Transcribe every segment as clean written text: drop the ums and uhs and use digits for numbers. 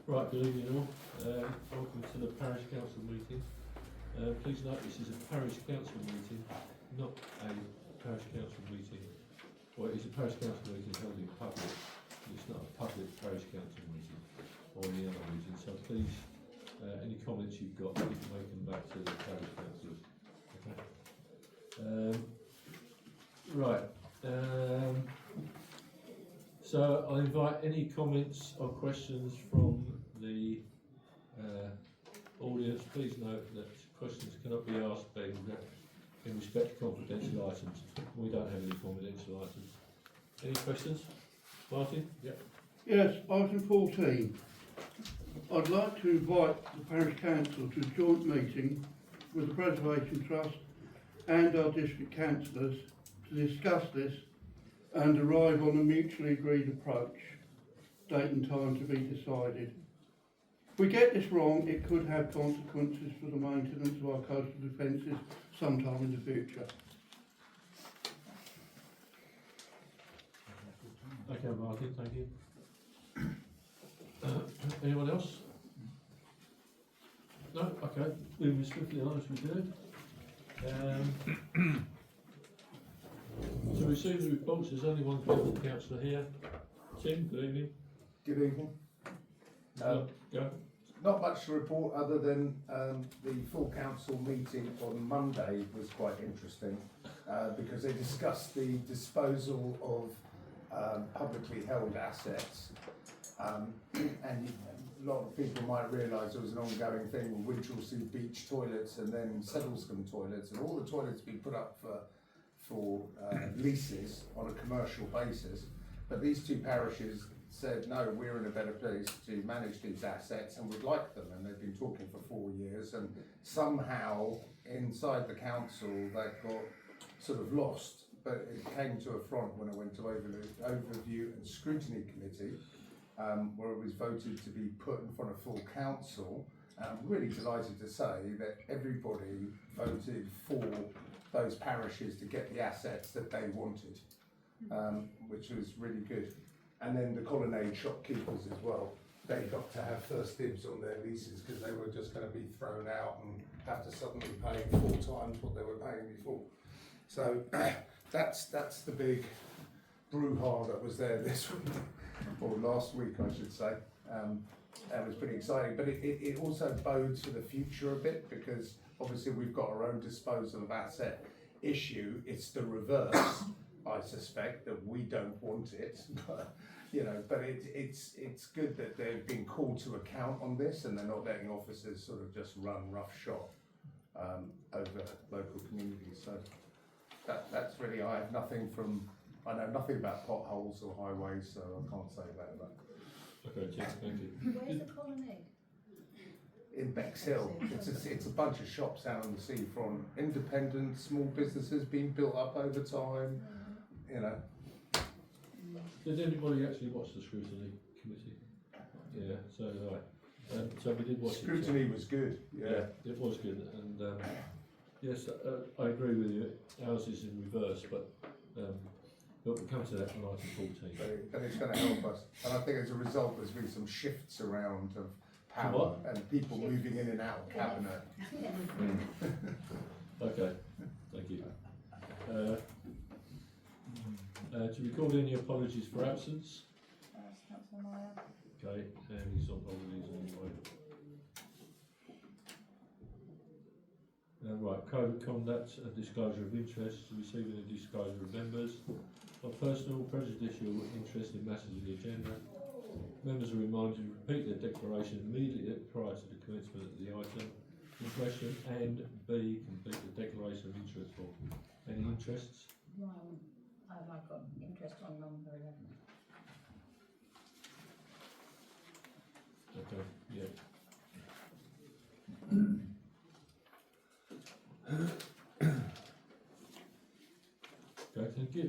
Right, good evening all. Welcome to the Parish Council meeting. Please note this is a Parish Council meeting, not a Parish Council meeting. Well, it's a Parish Council meeting held in public. It's not a public Parish Council meeting or any other meeting. So please, any comments you've got, you can make them back to the Parish Councillors. Okay. Right. So I'll invite any comments or questions from the audience. Please note that questions cannot be asked in respect to confidential items. We don't have any confidential items. Any questions? Martin? Yep. Yes, item 14. I'd like to invite the Parish Council to a joint meeting with the Preservation Trust and our district councillors to discuss this and arrive on a mutually agreed approach. Date and time to be decided. If we get this wrong, it could have consequences for the maintenance of our coastal defences sometime in the future. Okay, Martin, thank you. Anyone else? No? Okay. Moving swiftly on as we do. To receive the reports, there's only one councillor here. Tim, good evening. Good evening. Go. Not much to report other than the full council meeting on Monday was quite interesting because they discussed the disposal of publicly held assets, and a lot of people might realise there was an ongoing thing with Winchelsea Beach toilets and then Settlescombe toilets, and all the toilets being put up for leases on a commercial basis. But these two parishes said, no, we're in a better place to manage these assets and would like them, and they've been talking for 4 years, and somehow inside the council that got sort of lost, but it came to a front when I went to overview and scrutiny committee, where it was voted to be put in front of full council. And I'm really delighted to say that everybody voted for those parishes to get the assets that they wanted, which was really good. And then the colonnade shopkeepers as well, they got to have first dibs on their leases because they were just going to be thrown out and have to suddenly pay 4 times what they were paying before. So that's the big brouhaha that was there this week, or last week I should say. That was pretty exciting, but it also bodes for the future a bit, because obviously we've got our own disposal of asset issue. It's the reverse, I suspect, that we don't want it, but you know, but it's good that they've been called to account on this, and they're not letting officers sort of just run roughshod over local communities. So that's really, I know nothing about potholes or highways, so I can't say about that. Okay, Tim, thank you. Where's the colonnade? In Bexhill, it's a bunch of shops out on the seafront, independent, small businesses being built up over time, you know. Did anybody actually watch the scrutiny committee? Yeah, so did I. So we did watch Scrutiny it. was good, yeah. It was good, and yes, I agree with you. Ours is in reverse, but we'll come to that on item 14. But it's going to help us, and I think as a result there's been some shifts around of power and people moving in and out of cabinet. Okay, thank you. To record any apologies for absence. Councillor Meyer. Okay, and he's on holidays anyway. Right, code of conduct and disclosure of interest, receiving a disclosure of members of personal prejudicial interest in matters of the agenda. Members are reminded to repeat their declaration immediately prior to the commencement of the item in question, and B, complete the declaration of interest for any interests. Right, I've got interest on number 11. Okay, yeah. Okay, thank you.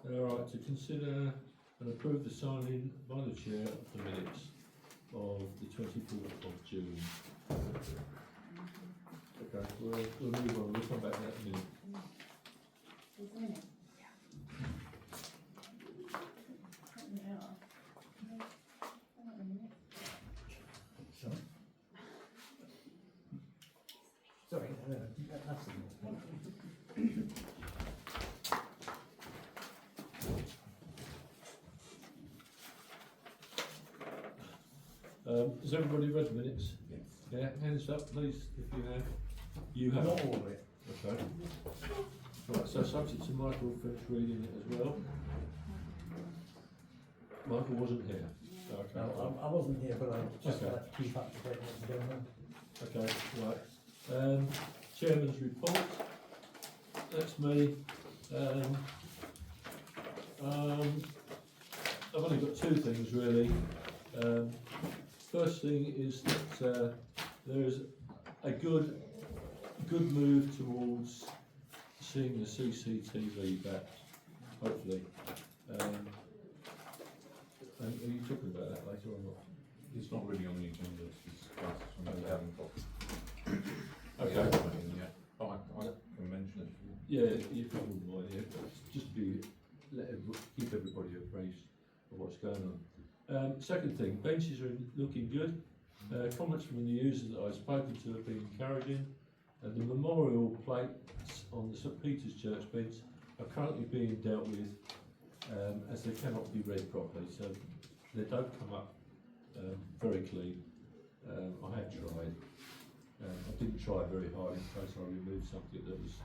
Alright, to consider and approve the signing by the chair of the minutes of the 24th of June. Okay, we'll move on, we'll come back to that in a minute. Is the minute? Yeah. That's Has everybody read the minutes? Yeah, hands up please if you have. You have? not all of it. Okay. Right, so subject to Michael finish reading it as well. Michael wasn't here. Okay. No, I wasn't here, but I just Okay. like to keep up to date what's going on. Okay, right. Chairman's report. That's me. I've only got two things really. First thing is that there's a good move towards seeing the CCTV back, hopefully. And are you talking about that later or not? It's not really on the agenda to discuss, we haven't got. Okay. Yeah, but I can mention it. Yeah, you probably wouldn't mind, yeah, just keep everybody appraised of what's going on. Second thing, benches are looking good. Comments from the users that I've spoken to have been encouraging, and the memorial plates on the St Peter's Church bench are currently being dealt with as they cannot be read properly, so they don't come up very clean. I have tried. I didn't try very hard in case I removed something that was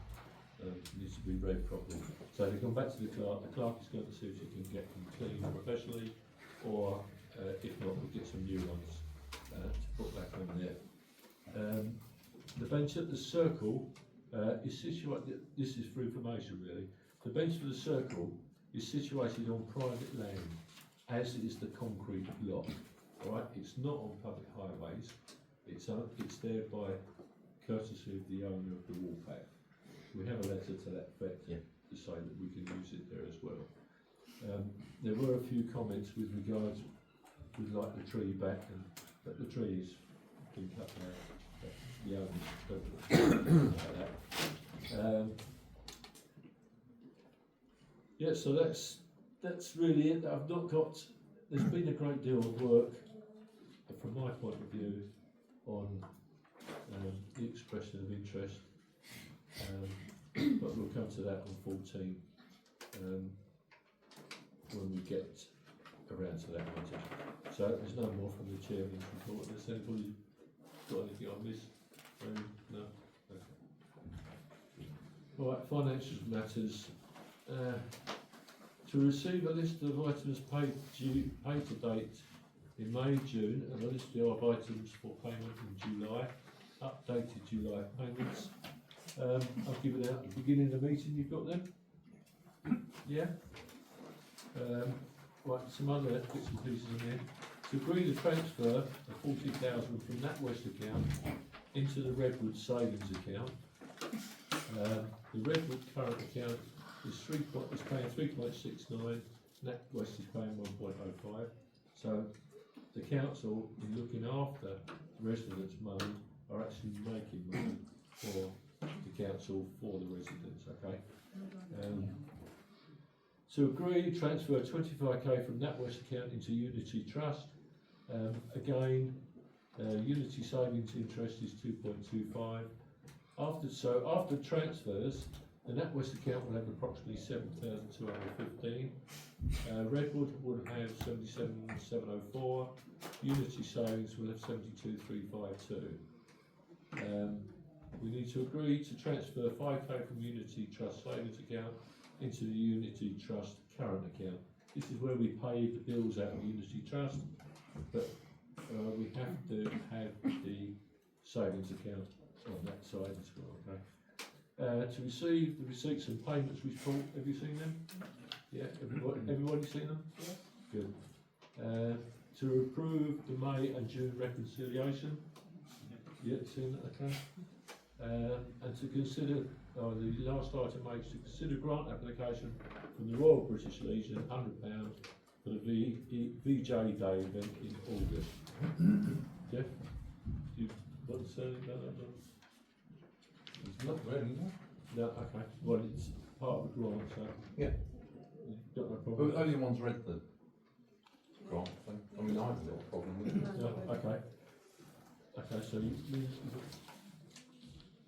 needs to be read properly. So they've gone back to the clerk is going to see if she can get them clean professionally, or if not, we'll get some new ones to put back on there. The bench at the circle is situated, this is for information really, the bench for the circle is situated on private land, as is the concrete block. Alright, it's not on public highways, it's there by courtesy of the owner of the warpath. We have a letter to that effect to say that we can use it there as well. There were a few comments with regards, we'd like the tree back, and that the tree's been cut down. The owners don't like that. Yeah, so that's really it. I've not got. There's been a great deal of work, from my point of view, on the expression of interest. But we'll come to that on 14 when we get around to that matter. So there's no more from the chairman's report. Has anybody got anything I missed? No? Okay. All right, financial matters. To receive a list of items paid to date in May, June, and a list of items for payment in July, updated July payments. I'll give it out at the beginning of the meeting. You've got them? Yeah? Right, some other bits and pieces in here. To agree the transfer of 40,000 from NatWest account into the Redwood savings account. The Redwood current account is paying 3.69, NatWest is paying 1.05. So the council, in looking after residents' money, are actually making money for the council for the residents, okay? To agree, transfer 25k from NatWest account into Unity Trust. Again, Unity savings interest is 2.25. After transfers, the NatWest account will have approximately 7,215. Redwood would have 77,704. Unity savings will have 72,352. We need to agree to transfer 5k from Unity Trust savings account into the Unity Trust current account. This is where we pay the bills out of Unity Trust, but we have to have the savings account on that side as well, okay? To receive the receipts and payments report, have you seen them? Yeah, everybody seen them? Yes. Good. To approve the May and June reconciliation. Yeah, seen that, okay. And to consider, the last item makes to consider grant application from the Royal British Legion, £100 for the VJ Day event in August. Jeff, do you want to say anything about that? It's not really, no. No, okay. Well, it's part of the grant, so. Yeah. You've got no problem. But only one's read the grant thing. I mean, I have a little problem with it. Yeah, okay. Okay, so you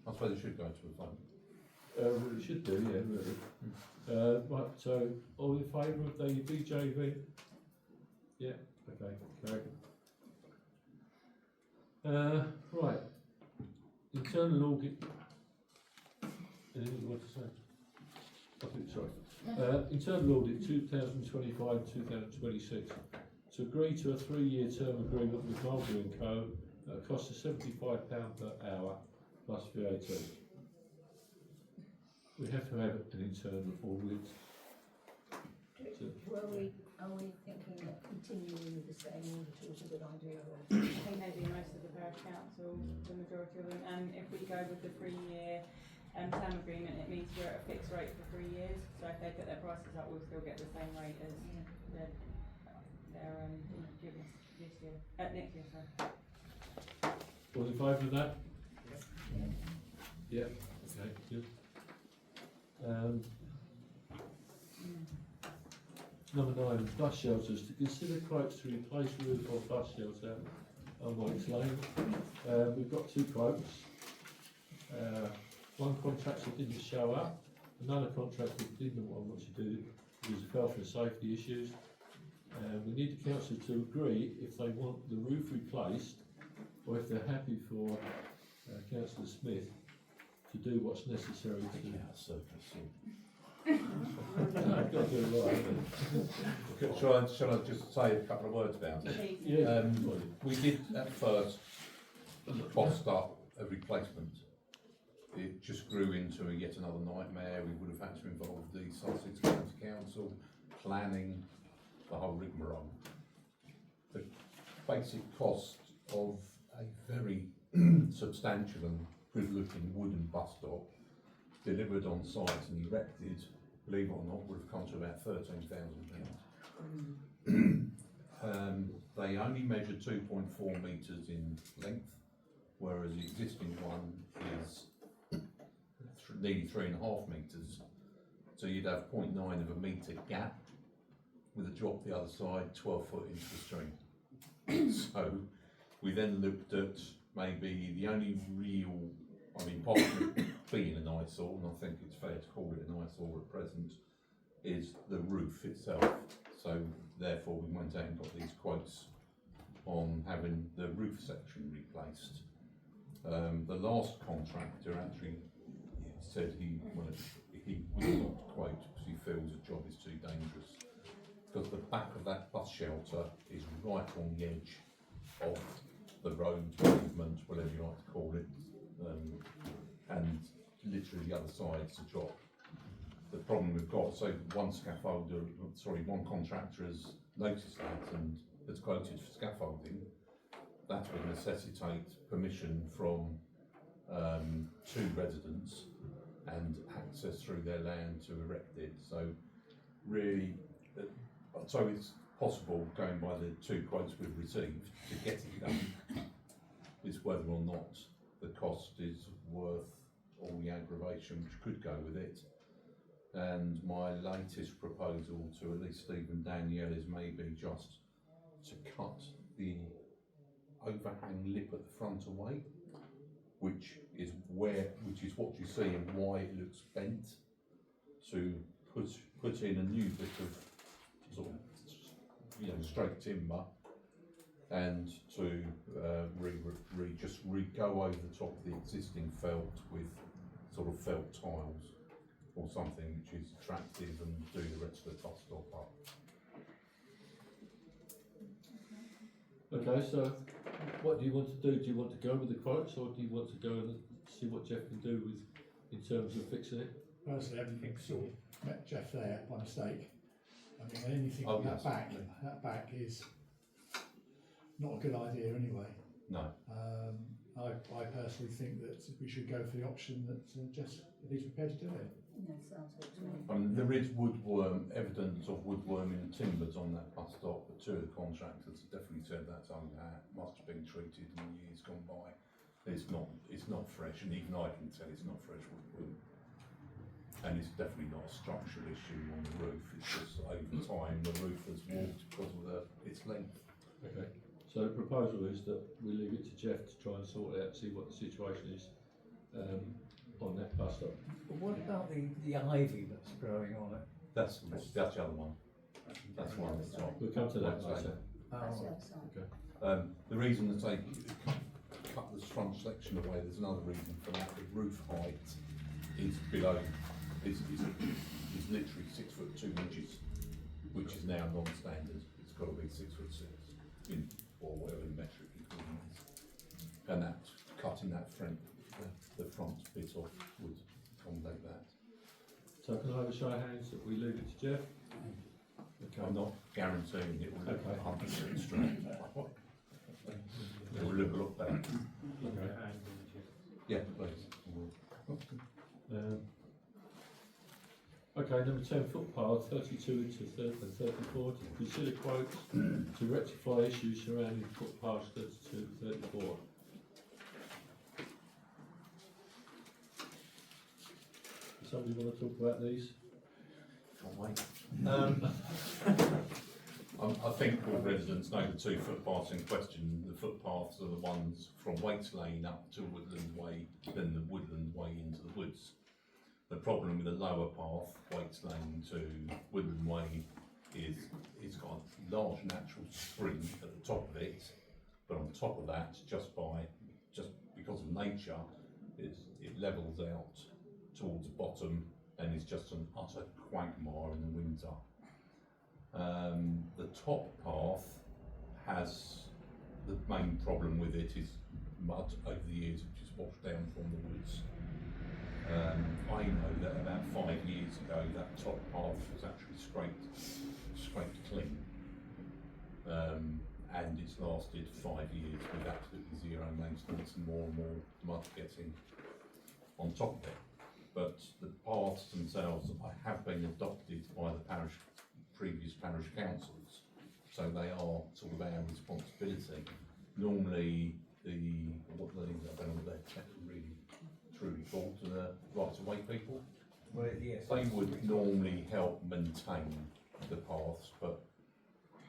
I suppose it should go to a vote. Well, it should do, yeah, really. Right, so all in favour of the BJV? Yeah, okay, carried. Right, internal audit. Anything you want to say? I think, sorry. Internal audit 2025-2026. To agree to a 3-year term agreement with Mulberry and Co. at a cost of £75 per hour plus VAT. We have to have an internal audit. Are we thinking that continuing with the same auditor is a good idea? Or? I think they do most of the parish council, the majority of them, and if we go with the 3-year term agreement, it means we're at a fixed rate for 3 years, so if they put their prices up, we'll still get the same rate as they're giving us this year, next year, sorry. All in favour of that? Yeah. Okay, good. Number 9, bus shelters. To consider quotes to replace roof or bus shelter on White's Lane. We've got 2 quotes. One contractor didn't show up. Another contractor didn't want what to do because of health and safety issues. We need the council to agree if they want the roof replaced or if they're happy for Councillor Smith to do what's necessary to do. I've got to do it right, haven't Shall I just say a couple of words about it? Please. Yeah. We did at first cost up a replacement. It just grew into yet another nightmare. We would have had to involve the Sussex County Council, planning, the whole rigmarole. The basic cost of a very substantial and good-looking wooden bus stop delivered on site and erected, believe it or not, would have come to about £13,000. They only measure 2.4 metres in length, whereas the existing one is nearly 3.5 metres. So you'd have 0.9 of a metre gap with a drop the other side 12 foot into the stream. So we then looked at maybe the only real, part of it being an eyesore, and I think it's fair to call it an eyesore at present, is the roof itself. So therefore we went out and got these quotes on having the roof section replaced. The last contractor actually said he will not quote because he feels the job is too dangerous, because the back of that bus shelter is right on the edge of the road, pavement, whatever you like to call it, and literally the other side's a drop. The problem we've got, so one contractor has noticed that and has quoted for scaffolding. That would necessitate permission from 2 residents and access through their land to erect it. So really, so it's possible, going by the 2 quotes we've received, to get it done. Is whether or not the cost is worth all the aggravation which could go with it. And my latest proposal to at least Steve and Danielle is maybe just to cut the overhang lip at the front away, which is what you see and why it looks bent, to put in a new bit of sort of straight timber, and to go over the top of the existing felt with sort of felt tiles or something which is attractive, and do the rest of the bus stop up. Okay, so what do you want to do? Do you want to go with the quotes, or do you want to go and see what Jeff can do with in terms of fixing it? Personally, everything sort of met Jeff there by mistake. Anything Yes. that back is not a good idea anyway. No. I personally think that we should go for the option that Jeff, if he's prepared to do it. That sounds good to me. There is evidence of woodworming and timbers on that bus stop, but 2 of the contractors have definitely said that's must have been treated in years gone by. It's not fresh, and even I can tell it's not fresh wood. And it's definitely not a structural issue on the roof, it's just over time the roof has warped because of its length. Okay, so the proposal is that we leave it to Jeff to try and sort it out, see what the situation is, on that bus stop. But what about the ivy that's growing on it? That's the other one. That's one at the top. We'll come to that later. That's the Oh, other side. The reason that they cut this front section away, there's another reason for that. The roof height is below, is literally 6'2", which is now non-standard. It's got to be 6'6", or whatever the metric equivalent is. And that cutting that front, the front bit off would accommodate that. So can I have a show of hands that we leave it to Jeff? Okay. I'm not guaranteeing it will look Okay. 100% straight. It will look better. Okay. Yeah, please. Okay, number 10, footpath 32 into 30 and 34, to consider quotes to rectify issues surrounding footpaths 32 and 34. Does somebody want to talk about these? Can't wait. I think all residents know the two footpaths in question. The footpaths are the ones from Waits Lane up to Woodland Way, then the Woodland Way into the woods. The problem with the lower path, Waits Lane to Woodland Way, is it's got a large natural spring at the top of it, but on top of that, just because of nature, it levels out towards the bottom and is just an utter quagmire in the winter. The top path has, the main problem with it is mud over the years, which is washed down from the woods. I know that about 5 years ago that top path was actually scraped clean, and it's lasted 5 years with absolutely zero maintenance and more mud getting on top of it. But the paths themselves have been adopted by the previous parish councils, so they are sort of our responsibility. Normally, I don't know what they're really truly called, the rights of way people. well, yes. They would normally help maintain the paths, but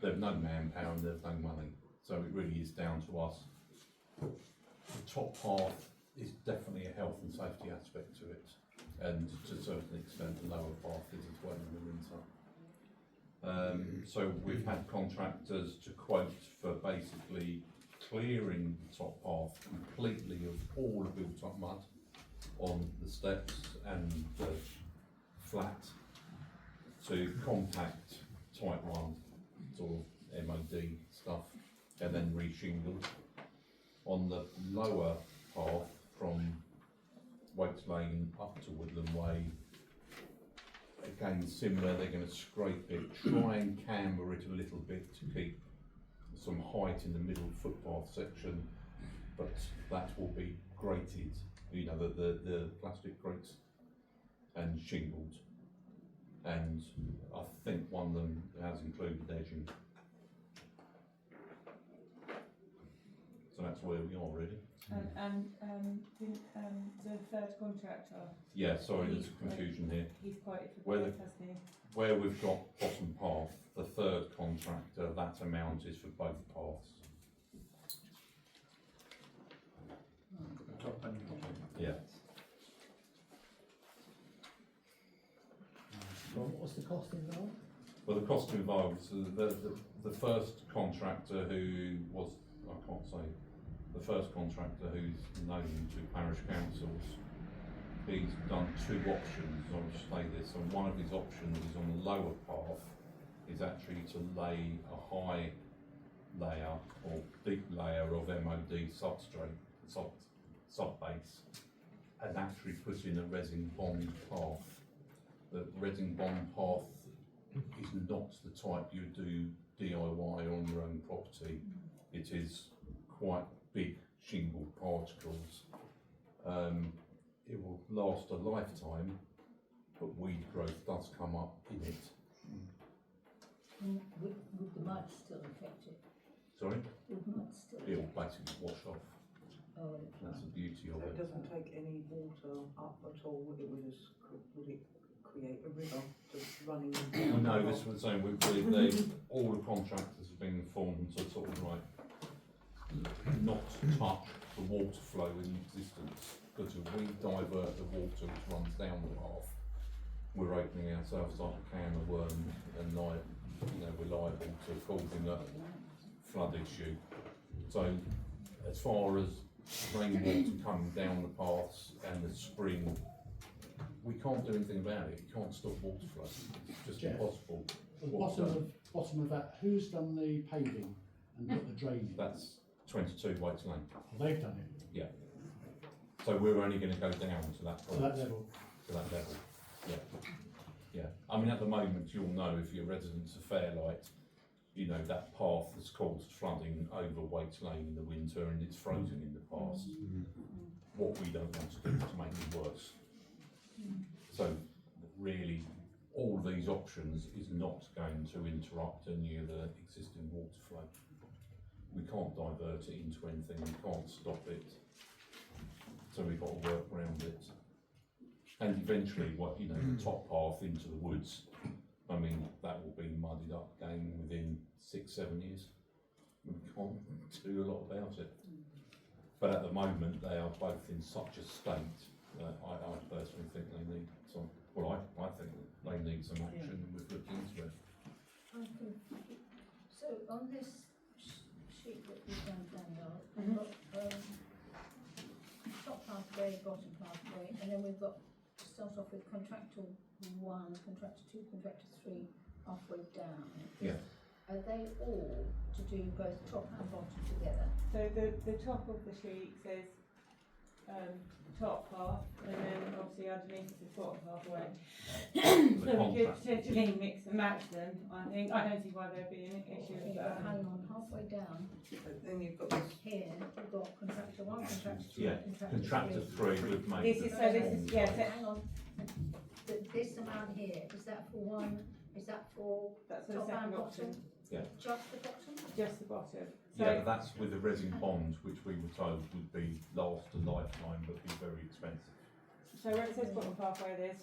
they've no manpower and they've no money, so it really is down to us. The top path is definitely a health and safety aspect to it, and to a certain extent the lower path is as well in the winter. So we've had contractors to quote for basically clearing the top path completely of all the built up mud on the steps and the flat, to compact type 1 sort of MOD stuff and then re-shingled. On the lower path from Waits Lane up to Woodland Way, again similar, they're going to scrape it, try and camber it a little bit to keep some height in the middle footpath section, but that will be grated, you know, the plastic grates, and shingled, and I think one of them has included edging. So that's where we are really. And the third contractor, Yeah, sorry, there's a confusion here. he's quoted for Where both, hasn't he? Where we've got bottom path, the third contractor, that amount is for both paths. Yeah. Well, what was the cost involved? Well, the cost involved, so the first contractor who was, I can't say, the first contractor who's known to parish councils, he's done two options. I'll just say this, and one of his options is on the lower path, is actually to lay a high layer or deep layer of MOD substrate, sub-base, and actually put in a resin bond path. The resin bond path is not the type you do DIY on your own property. It is quite big shingle particles. It will last a lifetime, but weed growth does come up in it. Would the mud still affect it? Sorry? Would mud still It will affect basically wash off. it? Oh, That's the beauty of So it it. doesn't take any water up at all, would it create a river just running down? No, this was saying we believe all the contractors have been informed to sort of like not touch the water flow in existence because if we divert the water which runs down the path, we're opening ourselves up a can of worms and we're liable to causing a flood issue. So as far as rainwater coming down the paths and the spring, we can't do anything about it. You can't stop water flow. It's just Jeff, impossible. At the bottom of that, who's done the paving and put the drain in? That's 22 Waits Lane. Well, they've done it. Yeah. So we're only going to go down to that To point. that level. To that level. Yeah. Yeah. I mean, at the moment, you'll know if you're residents of Fairlight, you know that path has caused flooding over Waits Lane in the winter, and it's frozen in the past. What we don't want to do is to make it worse. So really, all these options is not going to interrupt any of the existing water flow. We can't divert it into anything, we can't stop it. So we've got to work around it. And eventually, the top path into the woods, I mean, that will be muddied up again within 6-7 years. We can't do a lot about it. But at the moment, they are both in such a state that I personally think they need some, I think they need some action, and we've looked into it. So on this sheet that we've done, Daniel, we've got top pathway, bottom pathway, and then we've got to start off with contractor 1, contractor 2, contractor 3, halfway down. Yeah. Are they all to do both top and bottom together? So the top of the sheet says top path, and then obviously underneath is the bottom pathway. So we could potentially mix and match them. I don't see why there'd be an issue with that. Hang on, halfway down Then you've got this. here, we've got contractor 1, contractor 2, Yeah, contractor 3 would make This is so. This is So hang on, this amount here, is that for one, is that for that's the top second and option. bottom? Yeah. Just the bottom? Just the bottom. So Yeah, but that's with the resin bond, which we were told would be last a lifetime, but be very expensive. So where it says bottom pathway, there's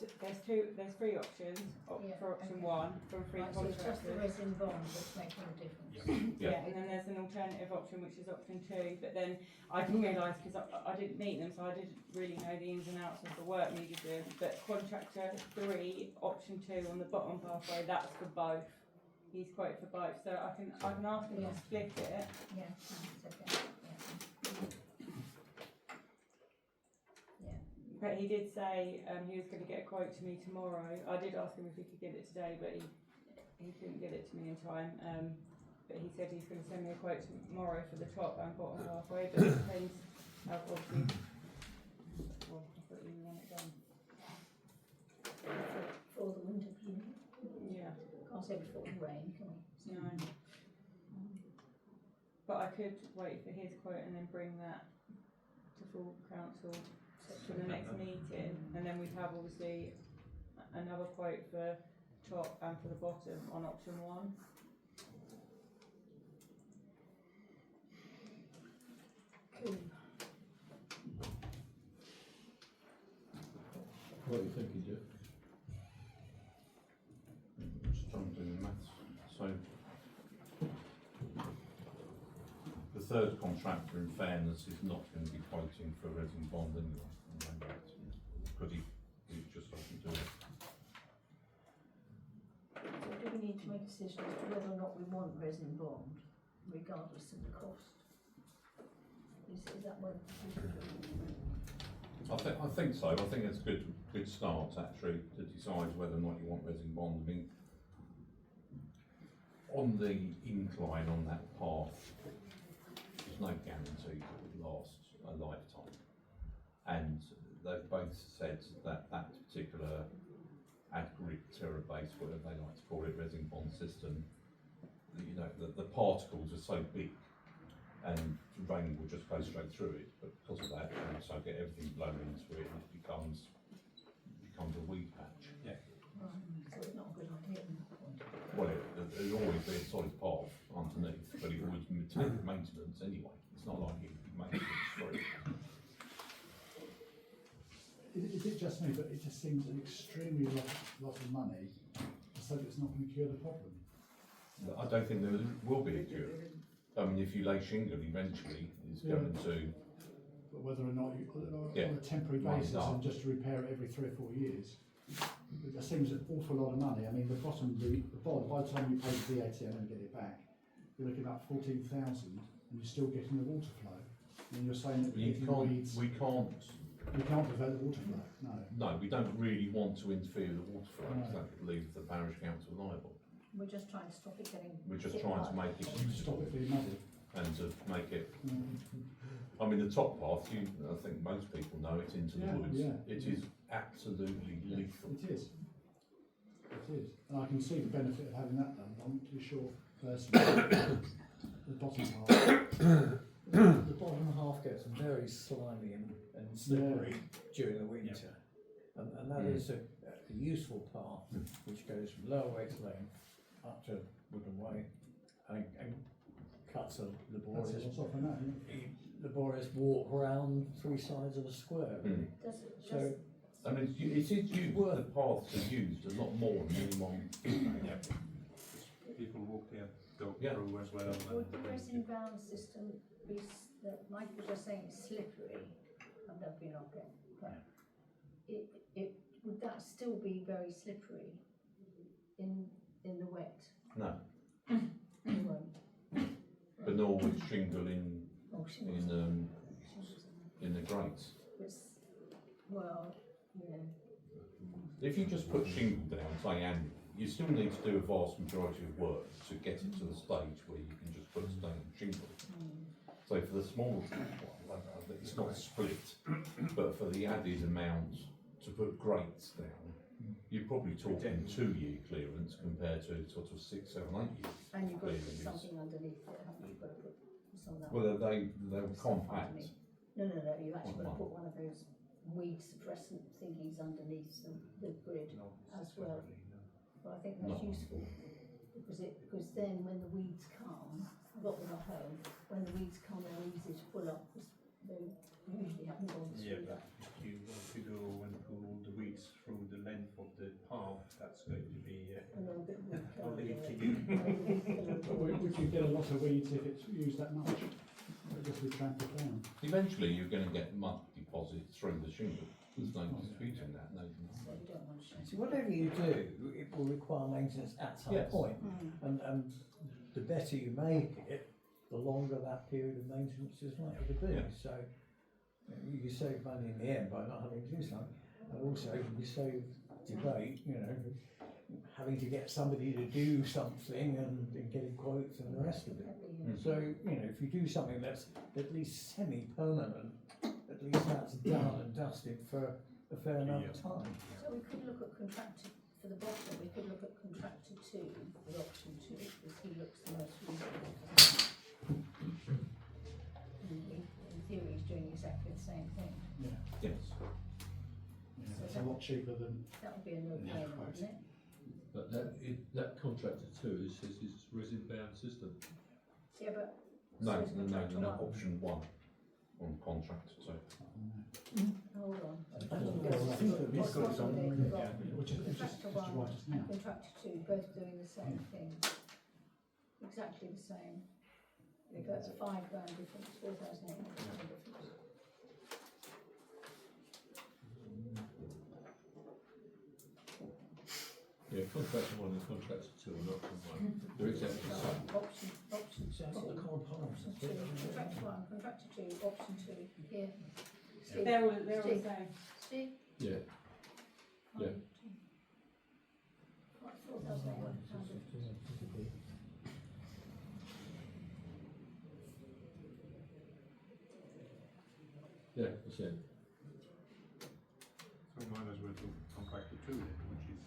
3 options Yeah, for option okay. 1 from 3 Right, so it's just the contractors. resin bond that's making a difference. Yeah. And then there's an alternative option, which is option 2. But then I didn't realise, because I didn't meet them, so I didn't really know the ins and outs of the work needed doing. But contractor 3, option 2 on the bottom pathway, that's for both. He's quoted for both, so I can ask him to split it. Yeah, that's okay, yeah. But he did say he was going to get a quote to me tomorrow. I did ask him if he could get it today, but he couldn't get it to me in time. But he said he's going to send me a quote tomorrow for the top and bottom halfway. But it depends how obviously. Well, I thought you want it done. For the winter period, Yeah. can't say before the rain, can we? No. But I could wait for his quote and then bring that to full council for the next meeting, and then we'd have obviously another quote for top and for the bottom on option 1. Cool. What are you thinking, Jeff? Just trying to do the maths. So the third contractor, in fairness, is not going to be quoting for resin bond anyway, because he just doesn't do it. So do we need to make a decision as to whether or not we want resin bond, regardless of the cost? Is that what? I think so. I think it's a good start actually to decide whether or not you want resin bond. I mean, on the incline on that path, there's no guarantee that it would last a lifetime. And they've both said that that particular aggregate terra base, whatever they like to call it, resin bond system, the particles are so big and rain will just go straight through it, but because of that, you also get everything blown into it and it becomes a weed patch. So it's not a good idea at that point. Well, there'll always be a solid path underneath, but it would take maintenance anyway. It's not like it would be maintenance free. Is it just me, but it just seems an extremely lot of money, so it's not going to cure the problem? I don't think there will be a cure. I mean, if you lay shingle, eventually it's going to but whether or not you, Yeah. on a temporary Might basis not. and just to repair it every 3 or 4 years, that seems an awful lot of money. I mean, the bottom, the bottom, by the time you pay the VAT and then get it back, you're looking at 14,000 and you're still getting the water flow. And you're saying that You if can't, weeds, we can't, you can't prevent the water flow, no. no, we don't really want to interfere with the water flow, because No. that could leave the parish council liable. We're just trying to stop it getting. We're just hit trying to by- make it To stop it being muddy. and to make it, Mm. I mean, the top path, I think most people know it into the Yeah, woods. yeah. It is absolutely lethal. It is. It is. And I can see the benefit of having that done, but I'm not too sure personally. The bottom part. The bottom half gets very slimy and slippery during the winter. And that is a useful path which goes from Lower Wakes Lane up to Woodland Way and cuts a laborious, That's off on that, isn't it? laborious walk around 3 sides of a square. Mm. Does it So just, I mean, it is used, the paths are used a lot more than anyone. People walk there, go Yeah. through as well. would the resin bound system be, that Mike was just saying it's slippery, I've never been on it, but would that still be very slippery in the wet? No, It won't. but nor with shingle in, Oh, shingles. in the grates. It's, well, yeah. If you just put shingle down, say annually, you still need to do a vast majority of work to get it to the stage where you can just put down shingle. So for the small, it's not split, but for the added amount to put grates down, you're probably talking 2-year clearance compared to sort of 6, 7, 8 years. And you've got to put clearance. something underneath it, haven't you? You've got to put some of that. Well, they were compact. No, you've actually got to put one of those weed suppressant thingies underneath the grid as well. But I think that's No. useful because then when the weeds come, I've got them at home, when the weeds come they're easy to pull up because they usually haven't gone through Yeah, that. but if you want to go and pull all the weeds through the length of the path, that's going to be A little bit weed a killer, little yeah. tricky. But we could get a lot of weeds if it's used that much. It'll just be trampled down. Eventually, you're going to get mud deposits through the shingle. There's no disputing that. No. So you don't want to change. So whatever you do, it will require maintenance at some Yes. point. And the better you make it, the longer that period of maintenance is likely to be. Yeah. So you save money in the end by not having to do something, and also you save debate. You know, having to get somebody to do something and getting quotes and the rest of it. So you know, if you do something that's at least semi-permanent, at least that's done and dusted for a fair amount of time. So we could look at contracted, for the bottom, we could look at contracted 2, the option 2, because he looks the most reasonable, doesn't he? In theory, he's doing exactly the same thing. Yeah. Yes. Yeah, it's a lot cheaper than. That would be a no-brainer, wouldn't it? But that contractor 2 says it's resin bound system. Yeah, but. No, so is contractor no, 1. option 1 on contract 2. Hold on. I think that What's got some, on there? You've got Which is just contractor to 1 write us now. and contractor 2, both doing the same thing. Exactly the same. That's a £5,000 difference, £4,800 difference. Yeah, contractor 1 and contractor 2 and option 1. They're exactly the same. Option So it's not the 2, components. option 2, contractor 1, contractor 2, option 2, here. Steve, They're all the Steve. same. Steve? Yeah. Yeah. Right, £4,800 difference. Yeah, that's it. So might as well do contractor 2 then, which is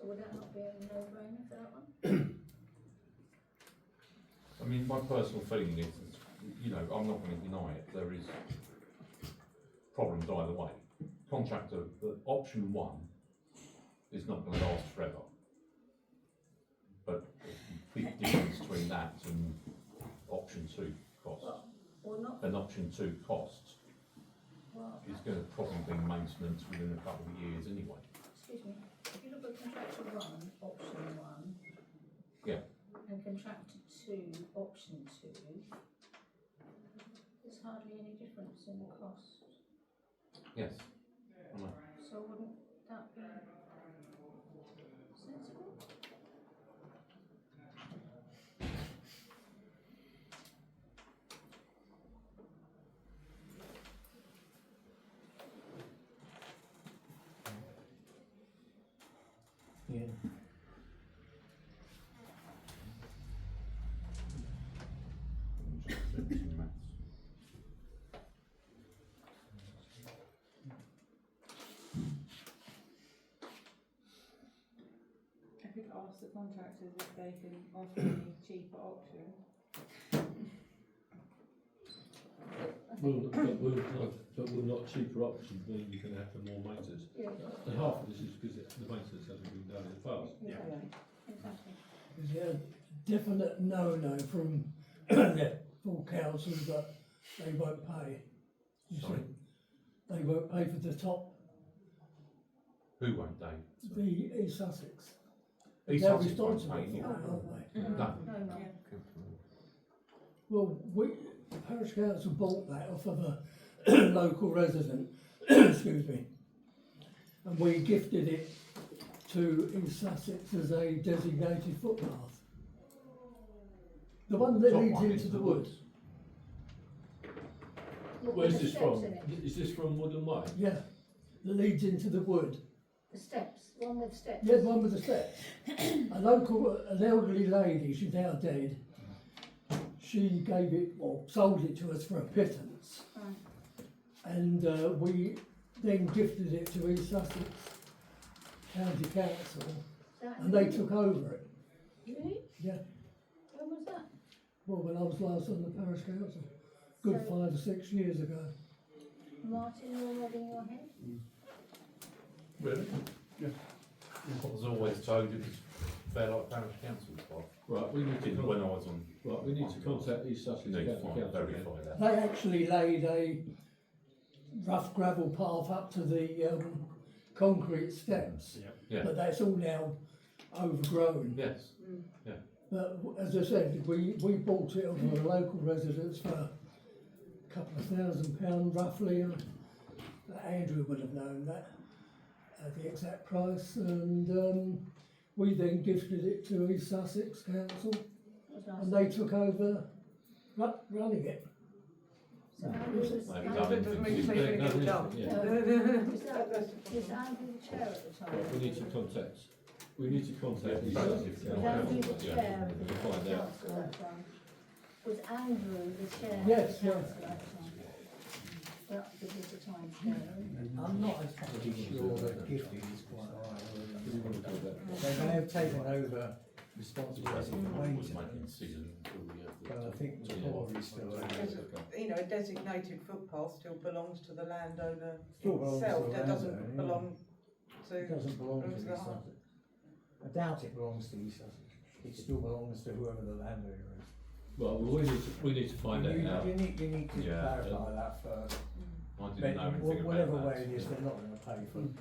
So would that not be a no-brainer for that one? I mean, my personal feeling is, you know, I'm not going to deny it. There is problems either way. Contractor, the option 1 is not going to last forever. But the big difference between that and option 2 costs. Or not, And option 2 costs well, is going to probably be maintenance within a couple of years anyway. excuse me, if you look at contractor 1, option 1. Yeah. And contractor 2, option 2. There's hardly any difference. difference in the cost. Yes. I know. So wouldn't that be sensible? Yeah. Some maths. I could ask the contractors if they can offer any cheaper option. Will not cheaper options mean you can have the more maintenance? Yeah, And half of this is because the maintenance hasn't been done in the past. exactly, exactly. Is there a definite no-no from the full council that they won't pay? You Sorry? said they won't pay for the top, Who won't they? the East Sussex. East They're Sussex won't responsible pay, for yeah. that, aren't they? No. No, no. Well, the parish council bought that off of a local resident, excuse me, and we gifted it to East Sussex as a designated footpath. The one that Top leads one into the woods. Look, Where's with the this steps from? in it. Is this from Woodland Way? Yeah, that leads into the wood. The steps, one with steps. Yeah, the one with the steps. An elderly lady, she's now dead. She gave it, or sold it to us for a pittance. Right. And we then gifted it to East Sussex County Council, That and they took over it. Really? Yeah, When was that? well, when I was last on the parish council, good So- 5 or 6 years ago. Martin, you're nodding your head? Really? Yeah. I was always told it was Fairlight Parish Council's fault. Right, we need to When I was on. right, we need to contact East Sussex Need County to find, Council. verify that. They actually laid a rough gravel path up to the concrete steps, Yeah. but that's all now overgrown. Yes. But as I said, we bought it off of a local residents for a couple of £1,000 roughly. And Andrew would have known that, the exact price, and we then gifted it to East Sussex Council, That was nice. and they took over running it. So Andrew was, They haven't Andrew, done That doesn't mean it's anything. going to get done. Yeah. was Andrew the chair at the time? Right, we need to contact East Sussex Yeah. County Was Andrew Council. the chair of the To find out. council at that time? Was Andrew the chair of Yes, the yes. council at that time? Well, this is the time scale. I'm not entirely sure that gifting is quite right. Do you want to do that? They may have taken over responsibility for Making maintenance, decisions until we have the. but I think the probably still Because, you know, a designated footpath still belongs to the landowner Still belongs to itself. the That landowner, doesn't yeah. belong to. It doesn't belong to belongs East to the heart. Sussex. I doubt it belongs to East Sussex. It still belongs to whoever the landowner is. Well, we need to find that out. You need to Yeah. clarify that first. I didn't know anything about Whatever that. way it is, they're not going to pay for this.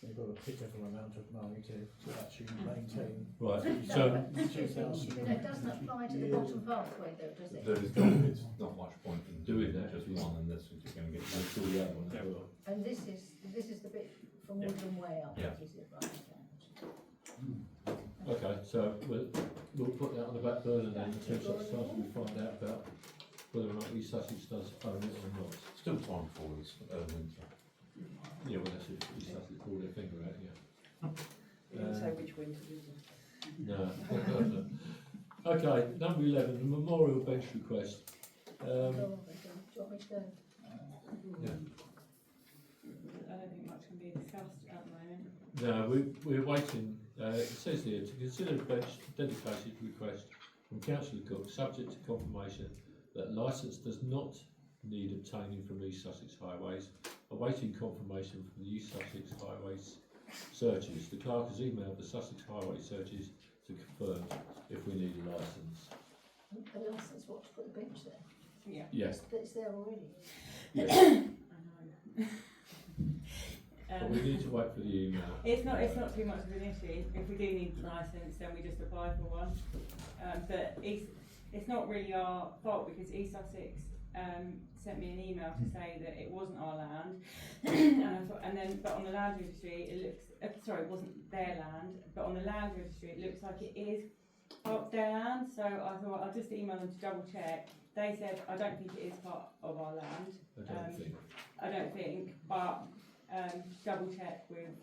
They've got a pitiful amount of money to actually maintain. Right, So, so, excuse me, that doesn't apply to the bottom pathway though, does it? There is not, it's not much point in Doing doing that. just one unless you're going to get. we'll do the other one as well. And this is the bit from Yeah. Woodland Way up, Yeah. is it, right? Okay, so we'll put that on the back burner then until such time as we find out about whether or not East Sussex does own it or not. Still time for this, winter. Yeah, well, that's if East Sussex pull their finger out, yeah. You didn't say which winter, did you? No. Okay, number 11, the memorial bench request. Go on, do you want me to go? Yeah. I don't think much can be discussed at the moment. No, we're waiting, it says here, to consider the bench dedicated request from Councillor Cook, subject to confirmation that licence does not need obtaining from East Sussex Highways, awaiting confirmation from the East Sussex Highways searches. The clerk has emailed the Sussex Highway searches to confirm if we need a licence. A licence, what, to put the bench there? Yeah. Yes. It's there already. Yes. I know. But we need to wait for the email. It's not too much of an issue. If we do need a licence, then we just apply for one. But it's not really our fault because East Sussex sent me an email to say that it wasn't our land, and I thought, but on the land registry it looks, sorry, it wasn't their land, but on the land registry it looks like it is their land. So I thought I'll just email them to double check. They said I don't think it is part of our land. I don't think, but double check with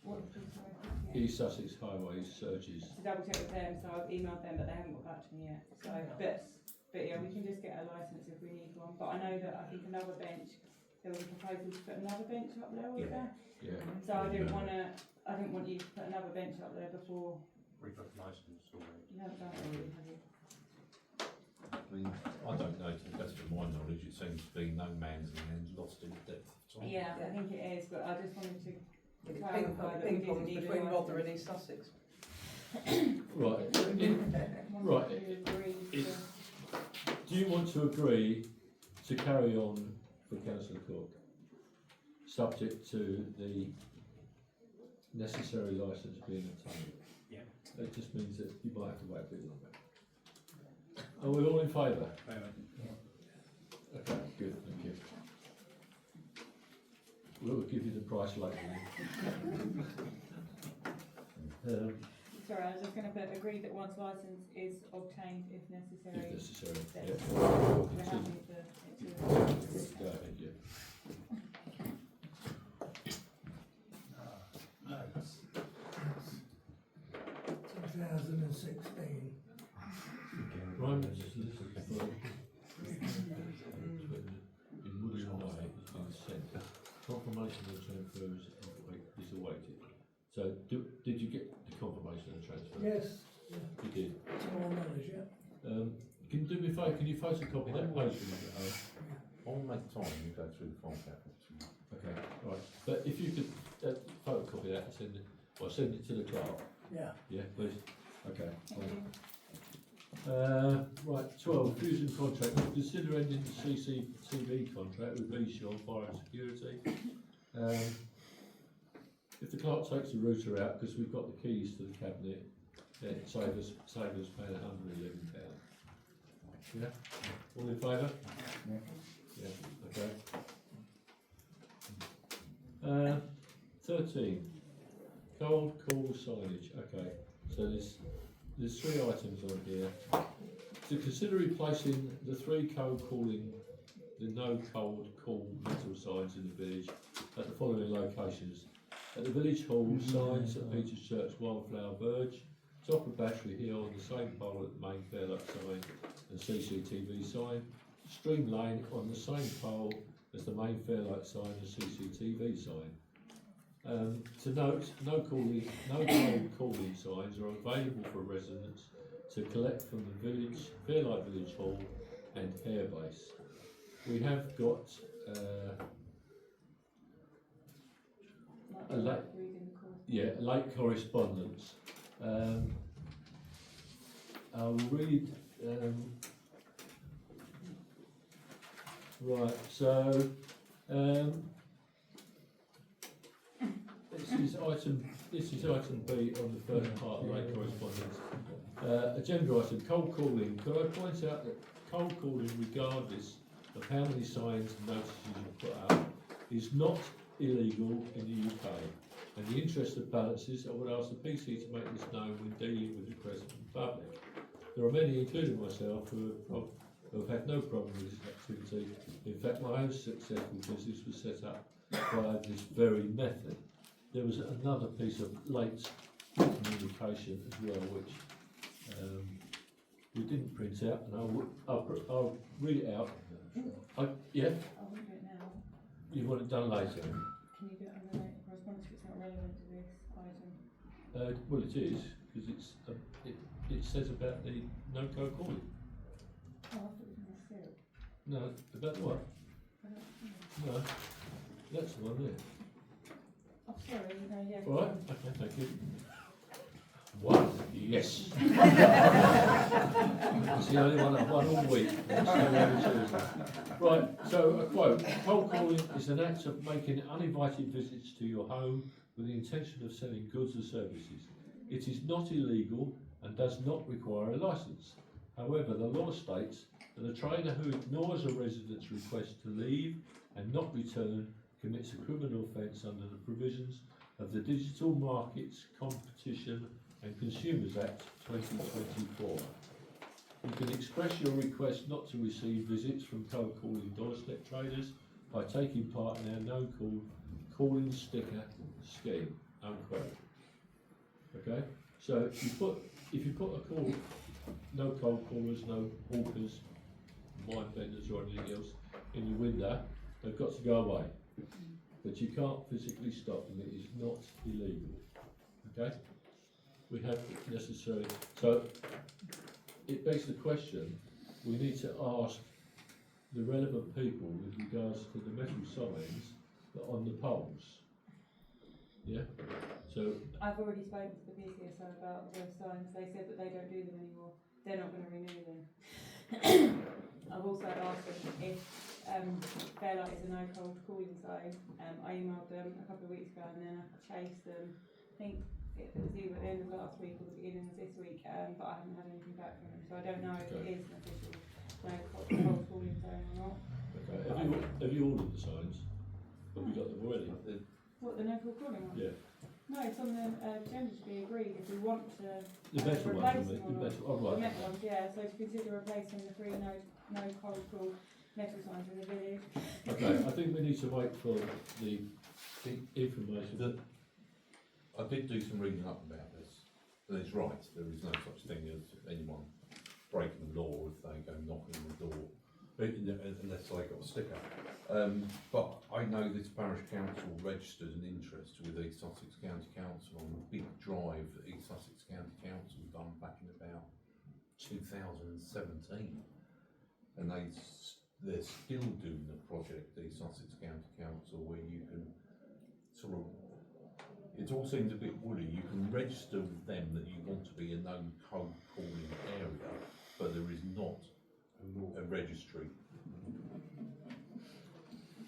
what was it, sorry? Yeah. East Sussex Highways searches. To double check with them, so I've emailed them, but they haven't got back to me yet. So, but yeah, we can just get a licence if we need one. But I know that I think another bench, there was a proposal to put another bench up there, was there? Yeah. So I didn't want you to put another bench up there before. We've got licence already. You haven't done it already, have you? I mean, I don't know, to the best of my knowledge, it seems to be no man's land, lost in depth of time. Yeah, I think it is, but I just wanted to It's clarify that we ping didn't pong need a between Rother and licence. East Sussex. Right. Right. Do you want to agree to carry on for Councillor Cook, subject to the necessary licence being obtained? Yeah. It just means that you might have to wait a bit longer. Are we all in favour? Okay, good, thank you. We'll give you the price later then. Sorry, I was just going to put agree that once licence is obtained, if necessary. If necessary, then yeah. we're happy for it to. Go ahead, yeah. Notes. 2016. Right, just listen for in Woodland Way has been sent. Confirmation of the transfer is awaited. So, did you get the confirmation of the transfer? Yes, You did. to my knowledge, yeah. Can you do me a favour? Can you photocopy that page for me at home? On that time, you go through the file cabinet. Okay, right. But if you could photocopy that and send it, or send it to the clerk. Yeah. Yeah, please. Okay. Fine. Right, 12, fusion contract. Consider ending the CCTV contract with Bishop Fire and Security. If the clerk takes the router out, because we've got the keys to the cabinet, then it save us paying £111. Yeah? All in favour? Yeah, okay. 13, cold call signage. Okay, so there's 3 items on here. To consider replacing the 3 the no cold call metal signs in the village at the following locations: at the Village Hall, signs at Peter's Church, Wildflower Verge, top of Battery Hill, on the same pole at the main Fairlight sign and CCTV sign, Stream Lane on the same pole as the main Fairlight sign and CCTV sign. To note, no cold calling signs are available for residents to collect from the Fairlight Village Hall and Airbase. We have got a late correspondence. I'll read. Right, so this is item B on the first part of late correspondence. Agenda item: cold calling. Could I point out that cold calling, regardless of how many signs and notices you put up, is not illegal in the UK. In the interest of balances, I would ask the PC to make this known when dealing with requests from the public. There are many, including myself, who have had no problem with this activity. In fact, my own successful business was set up by this very method. There was another piece of late communication as well, which we didn't print out, and I'll read it out. Yeah? I'll read it now. You want it done later? Can you do it under late correspondence if it's not relevant to this item? Well, it is, because it says about the no code calling. Oh, I thought it was necessary. No, about what? No, that's the one there. Oh, sorry, no, yeah. All right, okay, thank you. 1, yes. It's the only one I've won all week. Right, so a quote: cold calling is an act of making uninvited visits to your home with the intention of selling goods or services. It is not illegal and does not require a licence. However, the law states and a trainer who ignores a resident's request to leave and not return commits a criminal offence under the provisions of the Digital Markets Competition and Consumers Act 2024. You can express your request not to receive visits from cold calling doorstep traders by taking part in our no-call calling sticker scheme, unquote. Okay, so if you put a call, no cold callers, no hawkers, wine vendors or anything else in your window, they've got to go away. But you can't physically stop them, it is not illegal. Okay? We have the necessary, so it begs the question, we need to ask the relevant people with regards to the metal signs that are on the poles. Yeah? So I've already spoken to the PCSO about the signs. They said that they don't do them anymore. They're not going to renew them. I've also asked them if Fairlight is a no cold calling sign. I emailed them a couple of weeks ago and then I chased them. I think it was either at the end of last week or the beginning of this week, but I haven't had anything back from them. So I don't know if it is an official no cold calling sign or not. okay, have you ordered the signs? Have you got them already? What, the no cold calling one? Yeah. No, it's on the agenda to be agreed if we want to The metal replace ones, them or the not. metal, oh The right. metal ones, yeah, so to consider replacing the three no cold call metal signs in the village. Okay, I think we need to wait for the information. I did do some reading up about this, and it's right, there is no such thing as anyone breaking the law if they go knocking on the door, unless they got a sticker. But I know this parish council registered an interest with East Sussex County Council on a big drive that East Sussex County Council done back in about 2017, and they're still doing the project, East Sussex County Council, where you can sort of, it all seems a bit woolly, you can register with them that you want to be a no cold calling area, but there is not a registry.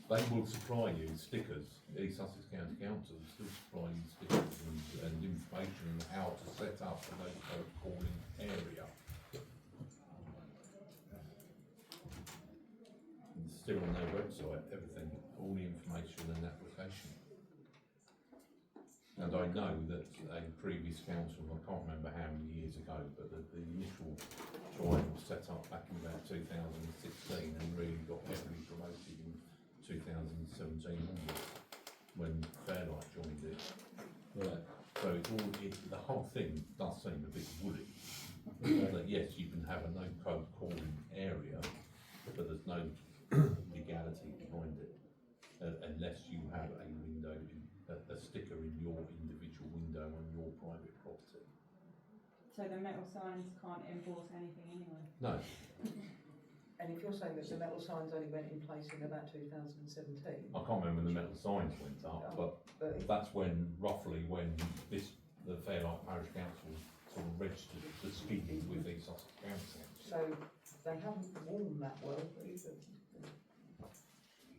They will supply you stickers, East Sussex County Council will still supply you stickers and information on how to set up a no cold calling area. It's still on their website, everything, all the information and application. And I know that a previous council, I can't remember how many years ago, but the initial drive was set up back in about 2016 and really got heavily promoted in 2017 onwards, when Fairlight joined it. Right. So it's all, the whole thing does seem a bit woolly. That yes, you can have a no cold calling area, but there's no legality behind it, unless you have a window, a sticker in your individual window on your private property. So the metal signs can't enforce anything anyway? No. And if you're saying that the metal signs only went in place in about 2017, I can't remember when the metal signs went up, but that's when, roughly when the Fairlight Parish Council sort of registered the scheme with East Sussex Council. so they haven't worn that well either.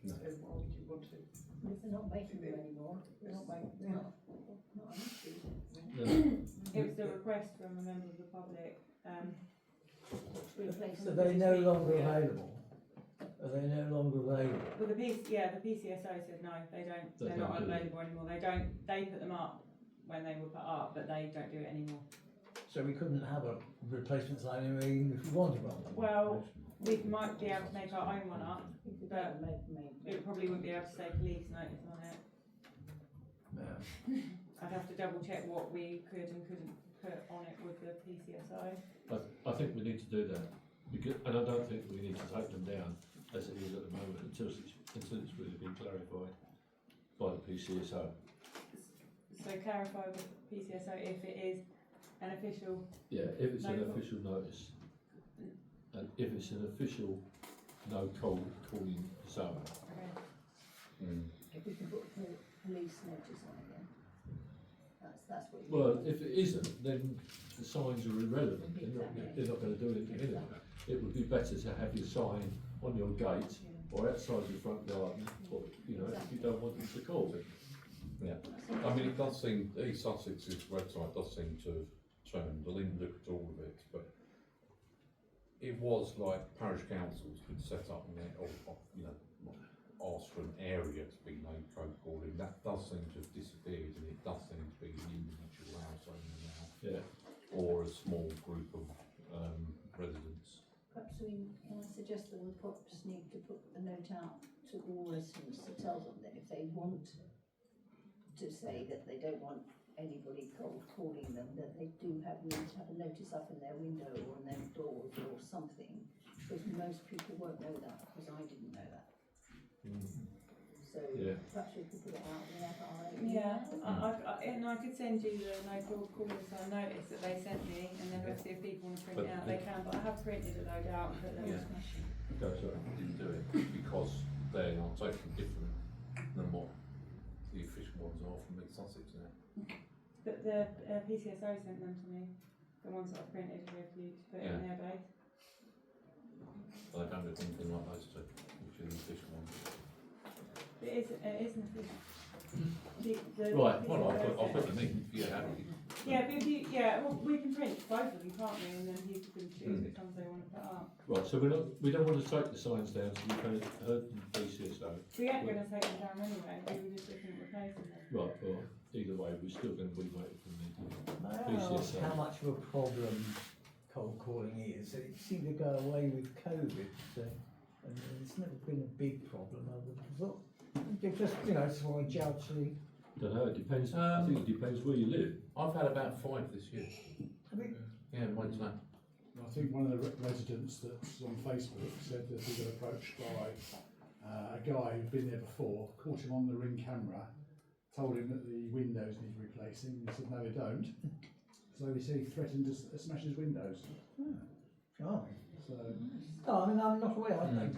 No. So why would you want to? If they're not making them anymore, They're not making, not an issue. Yeah. It was a request from a member of the public, To replace So them. they're no longer available? Are they no longer available? well, the PCSO said no, they're They not don't do it. available anymore. They put them up when they were put up, but they don't do it anymore. So we couldn't have a replacement sign even if we wanted one? Well, we might be able to make our own one up, but Make it probably wouldn't be able to say police notice on it. No. I'd have to double check what we could and couldn't put on it with the PCSO. I think we need to do that, because, and I don't think we need to take them down as it is at the moment until it's really been clarified by the PCSO. So clarify with PCSO if it is an official. Yeah, if it's an No. official notice, and if it's an official no cold calling zone. Okay. Mm. If we can put a police notice on it, then that's what you. Well, if it isn't, then the signs are irrelevant. They're not going to do anything anyway. It would be better to have your sign on your gate or outside your front garden, or, you know, if you don't want them to call. Yeah. I mean, it does seem, East Sussex's website does seem to have turned, I didn't look at all of it, but it was like parish councils could set up and or, you know, ask for an area to be made code calling. That does seem to have disappeared, and it does seem to be an individual house owner now, Yeah. or a small group of residents. Perhaps can I suggest that we perhaps need to put a note out to all residents to tell them that if they want to say that they don't want anybody cold calling them, that they do need to have a notice up in their window or on their doors or something, because most people won't know that, because I didn't know that. So Yeah. perhaps we could put it out in the FRA. Yeah, and I could send you the no cold calling, so I noticed that they sent me, and then obviously if people want to print it out, they can, but I have printed it, no doubt, and put them Yeah. Go, sorry. Didn't do it because they are totally different than what the official ones are from Mid Sussex now. But the PCSO sent them to me, the ones that I printed with you to put in their base. But they don't look anything like those two, which are the official ones. It is an official. Right, well, I'll put them in if you're happy. Yeah, but if you, well, we can print both of them, can't we? And then people can choose which ones they want to put up. Right, so we don't want to take the signs down, so we've heard from PCSO. We ain't going to take them down anyway, we were just looking at replacing them. Right, well, either way, we're still going to be waiting for the May I ask how much of a problem cold calling is? It seemed to go away with COVID, and it's never been a big problem, I would have thought. Just, you know, it's one judgery. Don't know, it depends. I think it depends where you live. I've had about 5 this year. Yeah, when's that? I think one of the residents that's on Facebook said that he got approached by a guy who'd been there before, caught him on the ring camera, told him that the windows need replacing, and he said no they don't. So he said he threatened to smash his windows. Oh. So No, I mean, I'm not aware. I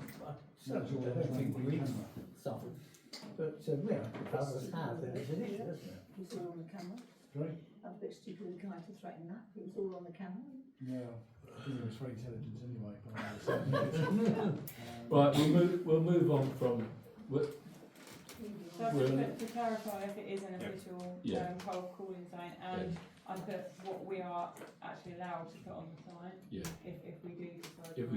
certainly all don't think on we camera. suffered. But, yeah, if others have, then it's an issue, isn't it? It was all on the camera. Sorry? I'm a bit stupid of the guy to threaten that. It was all on the camera. Yeah, I think it was very intelligent anyway. But Right, we'll move on from. So I've just put to clarify if it is an official cold calling sign, and I put what we are actually allowed to put on the sign. Yeah. If we do decide. If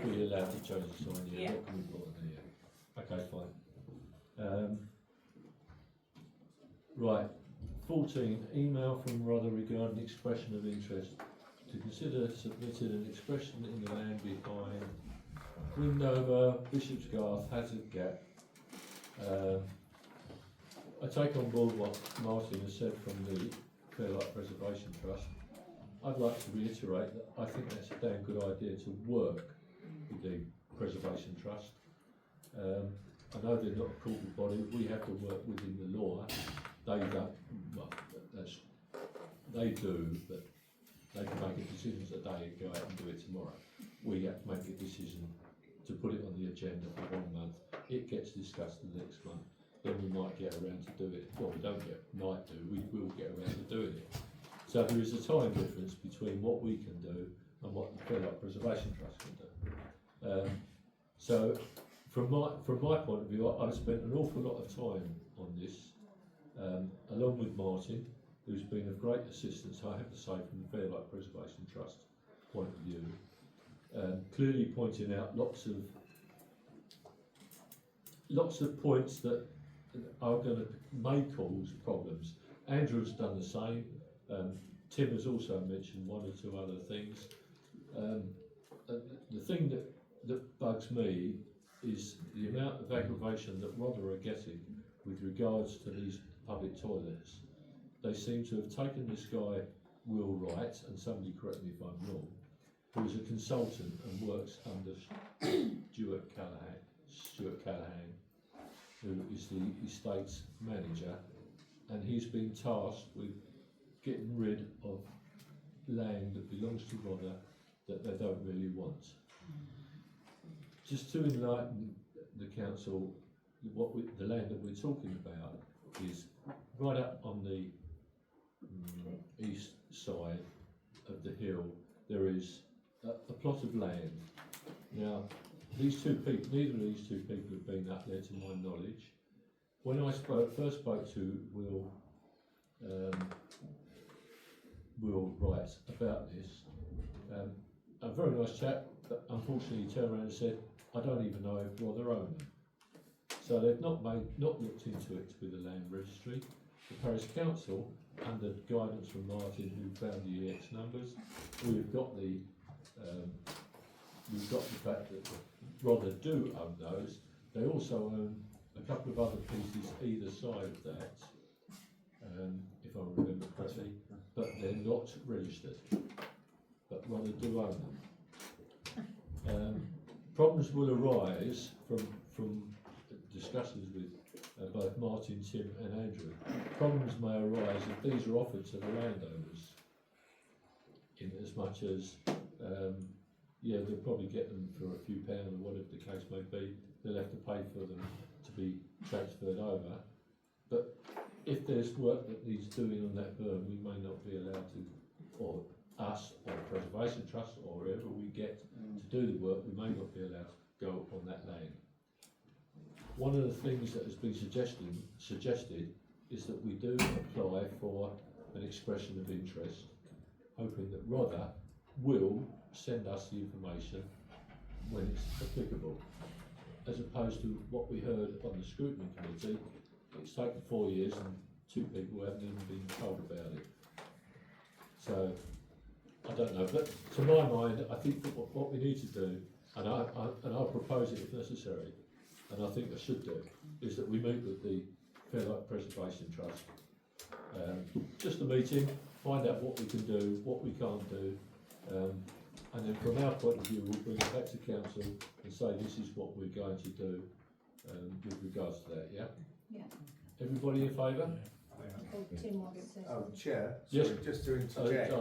we're allowed to change the sign, Yeah. what can we put on there? Okay, fine. Right, 14, email from Rother regarding expression of interest. To consider submitting an expression in the land behind Windover, Bishopsgarth, Hazard Gap. I take on board what Martin has said from the Fairlight Preservation Trust. I'd like to reiterate that I think that's a damn good idea to work with the Preservation Trust. I know they're not a corporate body, we have to work within the law. They don't, well, they do, but they can make a decision today and go out and do it tomorrow. We have to make a decision to put it on the agenda for 1 month. It gets discussed the next month. Then we might get around to do it. Well, we will get around to doing it. So there is a time difference between what we can do and what the Fairlight Preservation Trust can do. So from my point of view, I've spent an awful lot of time on this, along with Martin, who's been of great assistance, I have to say, from the Fairlight Preservation Trust point of view, clearly pointing out lots of points that are may cause problems. Andrew's done the same. Tim has also mentioned 1 or 2 other things. The thing that bugs me is the amount of aggravation that Rother are getting with regards to these public toilets. They seem to have taken this guy, Will Wright, and somebody correct me if I'm wrong, who is a consultant and works under Stuart Callahan, who is the estate's manager, and he's been tasked with getting rid of land that belongs to Rother that they don't really want. Just to enlighten the council, the land that we're talking about is right up on the east side of the hill. There is a plot of land. Now, these 2 people, neither of these 2 people have been up there to my knowledge. When I first spoke to Will Wright about this, a very nice chap, but unfortunately he turned around and said, I don't even know if Rother own them. So they've not looked into it with the land registry. The parish council, under guidance from Martin, who found the EX numbers, we've got the fact that Rother do own those. They also own a couple of other pieces either side of that, if I remember correctly, but they're not registered. But Rother do own them. Problems will arise from discussions with both Martin, Tim and Andrew. Problems may arise if these are offered to the landowners, in as much as they'll probably get them for a few pounds or whatever the case may be. They'll have to pay for them to be transferred over. But if there's work that needs doing on that burn, we may not be allowed to, or us, or the Preservation Trust, or whoever we get to do the work, we may not be allowed to go on that land. One of the things that has been suggested is that we do apply for an expression of interest, hoping that Rother will send us the information when it's applicable, as opposed to what we heard on the scrutiny committee. It's taken 4 years and 2 people haven't even been told about it. So I don't know, but to my mind, I think that what we need to do, and I'll propose it if necessary, and I think I should do, is that we meet with the Fairlight Preservation Trust. Just a meeting, find out what we can do, what we can't do, and then from our point of view, we'll bring it back to council and say this is what we're going to do with regards to that, yeah? Yeah. Everybody in favour? Oh, Tim wants to say Oh, something. Chair, Yes. sorry, just to interject.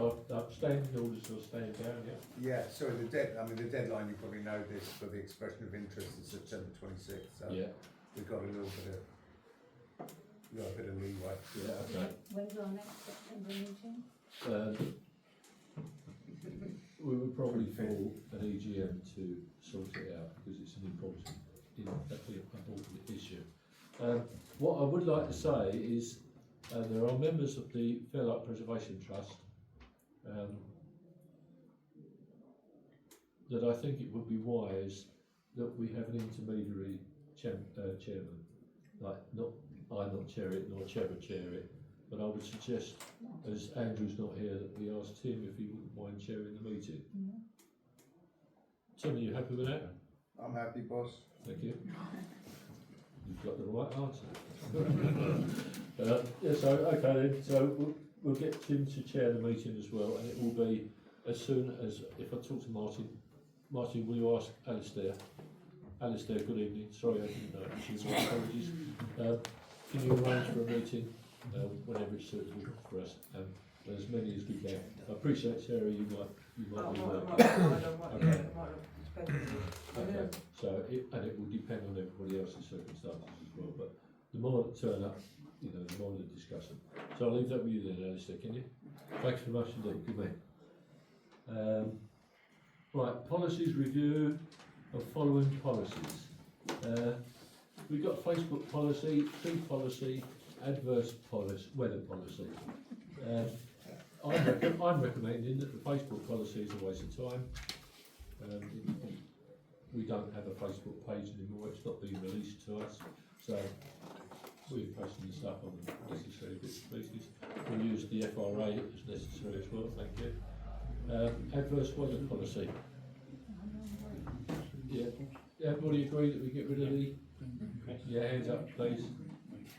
Standing orders or standing down, yeah? Yeah, sorry, the deadline, you probably know this, for the expression of interest is September 26th, so Yeah, we've got a bit of leeway. yeah, okay. When's our next September meeting? We would probably call an EGM to sort it out because it's an important issue. What I would like to say is there are members of the Fairlight Preservation Trust that I think it would be wise that we have an intermediary chairman. Like, I not chair it, nor Trevor chair it, but I would suggest, as Andrew's not here, that we ask Tim if he wouldn't mind chairing the meeting. Tim, are you happy with that? I'm happy, boss. Thank you. You've got the right answer. Okay then, so we'll get Tim to chair the meeting as well, and it will be as soon as, if I talk to Martin, will you ask Alistair? Alistair, good evening. Sorry I didn't know. My apologies. Can you arrange for a meeting whenever it's suitable for us? As many as we can. I appreciate, Sarah, you might be working. Okay, so it will depend on everybody else's circumstances as well, but the more that turn up, the more the discussion. So I'll leave that with you then, Alistair, can you? Thanks very much indeed, good man. Right, policies review of following policies. We've got Facebook policy, tree policy, adverse policy, weather policy. I'm recommending that the Facebook policy is a waste of time. We don't have a Facebook page anymore, it's not being released to us, so we're posting the stuff on the necessary bits and pieces. We'll use the FRA as necessary as well, thank you. Adverse weather policy. Yeah, everybody agree that we get rid of the, hands up please,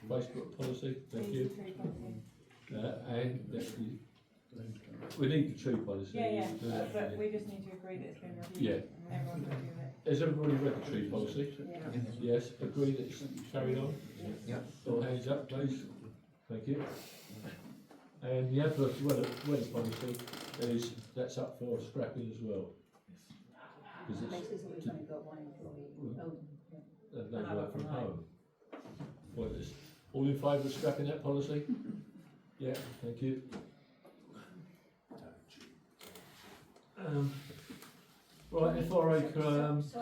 Facebook policy, thank you. And we need the tree policy. Yeah, We'll do that but for we you. just need to agree that it's been reviewed. Yeah. Everyone's reviewed it. Has everybody read the tree policy? Yeah. Yes, agree that it's carried on? Yeah. All hands up please, thank you. And the adverse weather policy that's up for scrapping as well. Because Places that we've only got one employee. they work from home. Pointless. All in favour of scrapping that policy? Yeah, thank you. Right, FRA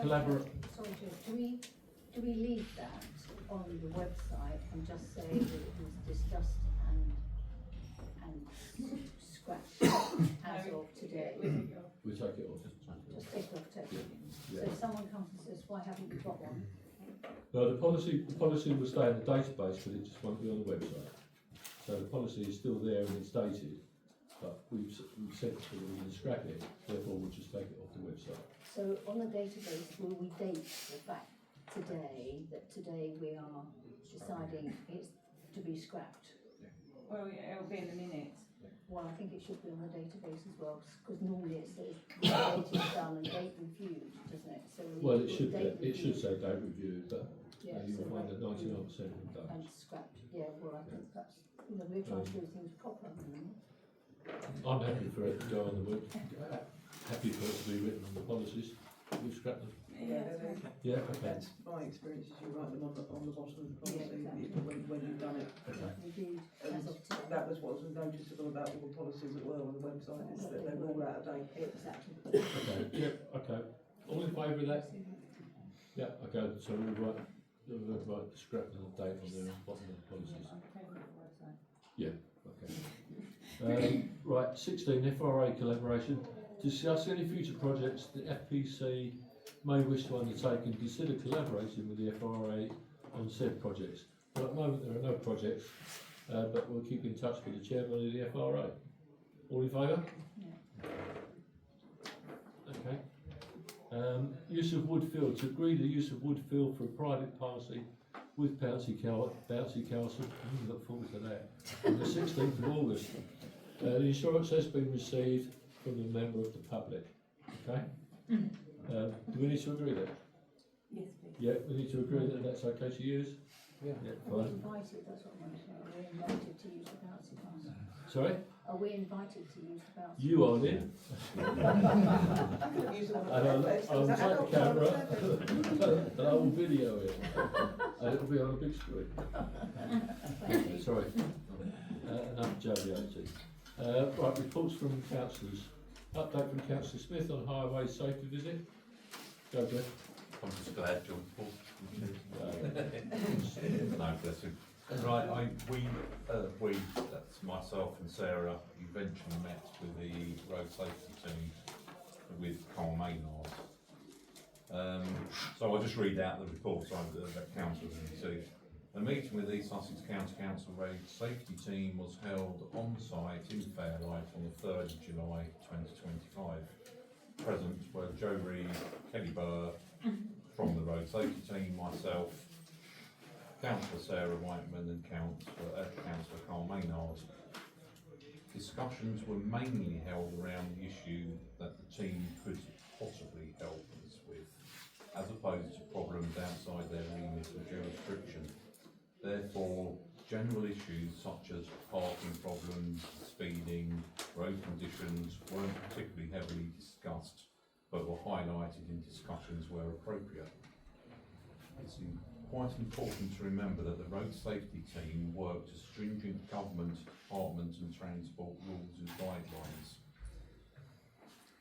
collaborate. Sorry, Joe, do we leave that on the website and just say that it was discussed and scratched as of today? we take it off. Just take it off totally. So Yeah. if someone comes and says, why haven't you got one? No, the policy will stay in the database, but it just won't be on the website. So the policy is still there and it's dated, but we've said that we can scrap it, therefore we'll just take it off the website. So on the database, will we date the fact today we are deciding it's to be scrapped? Well, yeah, it'll be in the minutes. Well, I think it should be on the database as well, because normally it says date is done and date reviewed, doesn't it? So we Well, it put should date say reviewed date review, but Yeah, you'll so find that date 99% of them and don't. scrapped. Yeah, well, I think that's, we're trying to do things proper. I'm happy for it to go on the web, happy for it to be written on the policies, we've scrapped them. Yeah, that's fine. Yeah, okay. That's my experience, is you write them on the bottom of the policy, Yeah, exactly. when you've done it. Reviewed as of today. That was what was noticeable about all the policies that were on the website, is that they were all out of date. Exactly. Okay, yeah, okay. All in favour of that? Yeah, okay, so we'll write scrap the date on the bottom of the policies. I'm taking it off the website. Okay. Right, 16, FRA collaboration. Discuss any future projects the FPC may wish to undertake and consider collaborating with the FRA on said projects. Well, at the moment there are no projects, but we'll keep in touch with the chairman of the FRA. All in favour? Okay. Use of Woodfield. To agree the use of Woodfield for a private party with Bouncy Castle. Look forward to that. On the 16th of August. The insurance has been received from a member of the public. Okay? Do we need to agree that? Yes, please. Yeah, we need to agree that that's okay to use? Yeah. Are we Fine. invited, that's what I'm saying, are we invited to use the bouncy castle? Sorry? Are we invited to use the bouncy? You are in. And I'll take the camera and I will video it. And it'll be on a big screen. Thank you. Sorry. Enough joviality. Right, reports from councillors. Update from Councillor Smith on highway safety visit. Go, Jeff. I'm just glad John Paul. No, bless him. Right, we, that's myself and Sarah, eventually met with the road safety team with Carl Maynard. So I'll just read out the reports that council has received. A meeting with East Sussex County Council road safety team was held on site in Fairlight on the 3rd of July 2025. Present were Joe Reed, Kelly Burr from the road safety team, myself, Councillor Sarah Whiteman and Councillor Carl Maynard. Discussions were mainly held around the issue that the team could possibly help us with, as opposed to problems outside their remit of jurisdiction. Therefore, general issues such as parking problems, speeding, road conditions weren't particularly heavily discussed, but were highlighted in discussions where appropriate. It's quite important to remember that the road safety team work to stringent government, department and transport rules and guidelines.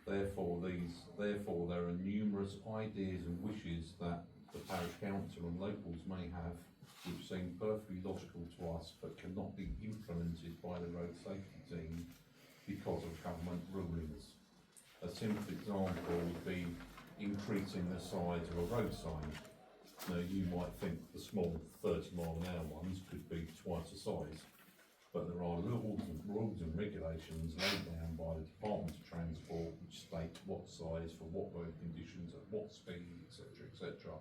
Therefore, there are numerous ideas and wishes that the parish council and locals may have, which seem perfectly logical to us but cannot be implemented by the road safety team because of government rulings. A simple example would be increasing the size of a road sign. Now, you might think the small 30-mile-an-hour ones could be twice the size, but there are rules and regulations laid down by the Department of Transport which state what size for what road conditions at what speed, etc., etc.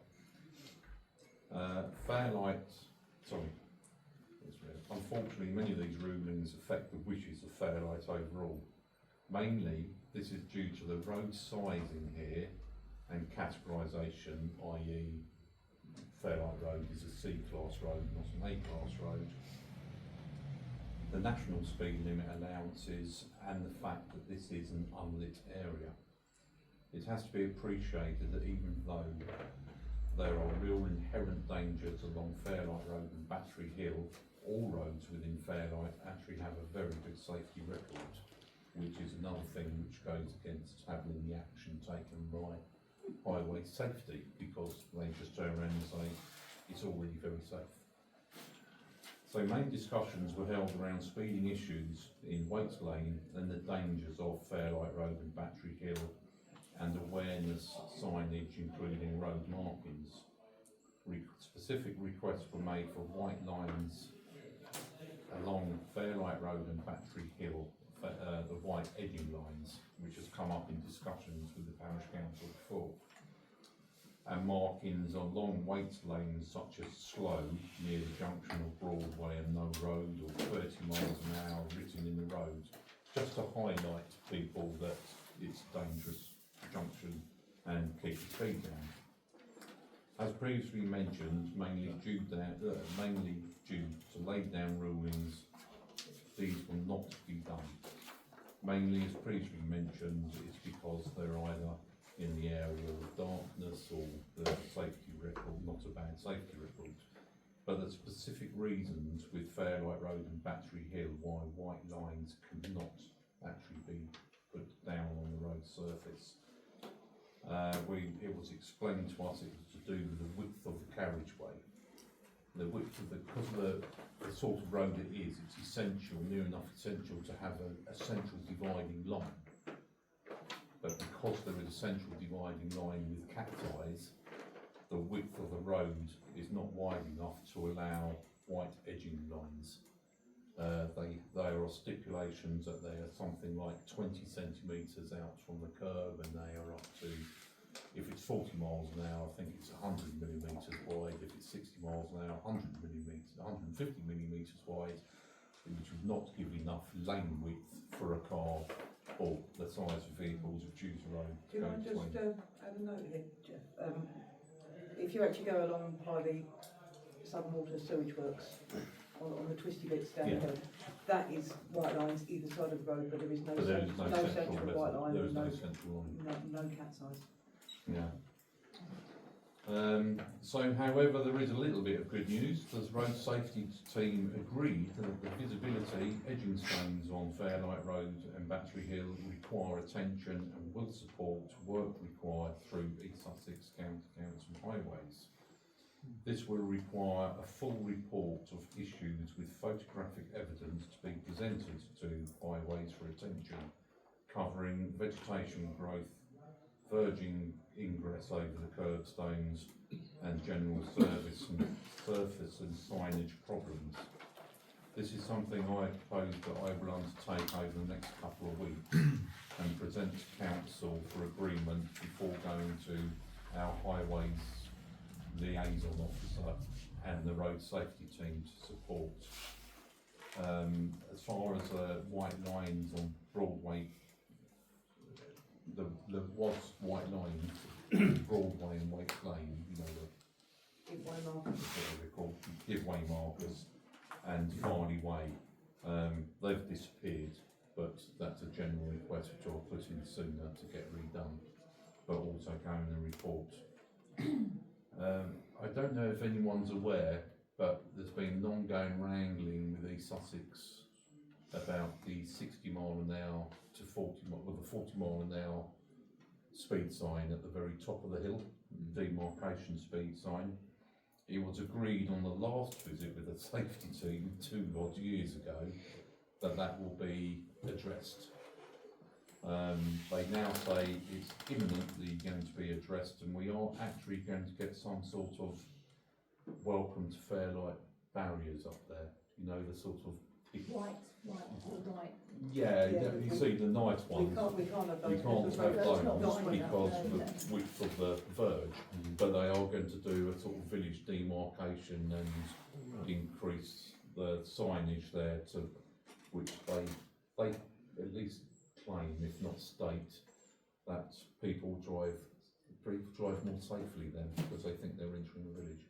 Unfortunately, many of these rulings affect the wishes of Fairlight overall. Mainly, this is due to the road sizing here and categorisation, i.e. Fairlight Road is a C-class road, not an A-class road. The national speed limit allowances and the fact that this is an unlit area. It has to be appreciated that even though there are real inherent dangers along Fairlight Road and Battery Hill, all roads within Fairlight actually have a very good safety record, which is another thing which goes against having the action taken by highway safety, because they just turn around and say it's already very safe. So main discussions were held around speeding issues in Waits Lane and the dangers of Fairlight Road and Battery Hill, and awareness signage including road markings. Specific requests were made for white lines along Fairlight Road and Battery Hill, the white edging lines, which has come up in discussions with the Parish Council before, and markings along Waits lanes such as slow near the junction of Broadway and no road, or 30 miles an hour written in the road, just to highlight to people that it's a dangerous junction and keep the speed down. As previously mentioned, mainly due to laid down rulings, these will not be done. Mainly, as previously mentioned, it's because they're either in the area of darkness or the safety record, not a bad safety record. But the specific reasons with Fairlight Road and Battery Hill why white lines cannot actually be put down on the road surface. It was explained to us it was to do with the width of the carriageway. The width of because of the sort of road it is, it's essential, near enough essential to have a central dividing line. But because there is a central dividing line with cat's eyes, the width of the road is not wide enough to allow white edging lines. There are stipulations that they are something like 20 centimetres out from the curb, and they are up to, if it's 40 miles an hour, I think it's 100 millimetres wide. If it's 60 miles an hour, 150 millimetres wide, which would not give enough lane width for a car or the size of vehicles of choose a road. Can I just add a note here, Jeff? If you actually go along by the Southern Water Sewage Works on the twisty bits down the hill, that is white lines either side of the road, but there is no, central white line. There is no central line. No cat's eyes. Yeah. So, however, there is a little bit of good news. The road safety team agreed that the visibility edging stains on Fairlight Road and Battery Hill require attention and will support work required through East Sussex County Council highways. This will require a full report of issues with photographic evidence to be presented to highways for attention, covering vegetation growth, verging ingress over the curbstones, and general surface and signage problems. This is something I propose that I will undertake over the next couple of weeks and present to Council for agreement before going to our highways liaison officer and the road safety team to support. As far as white lines on Broadway, there was white lines Broadway and Waits Lane, you know, the giveaway markers, and Farley Way. They've disappeared, but that's a general request which I'll put in sooner to get redone, but also go in the report. I don't know if anyone's aware, but there's been an ongoing wrangling with East Sussex about the 60 mile an hour to 40 mile, well, the 40 mile an hour speed sign at the very top of the hill, the demarcation speed sign. It was agreed on the last visit with the safety team 2 odd years ago that that will be addressed. They now say it's imminently going to be addressed, and we are actually going to get some sort of welcome to Fairlight barriers up there. You know, the sort of White. yeah, you see the nice ones. We can't have those. We can't have That's those not because high enough. of the width of the verge, but they are going to do a sort of village demarcation and increase the signage there to which they at least claim, if not state, that people drive more safely then because they think they're entering the village.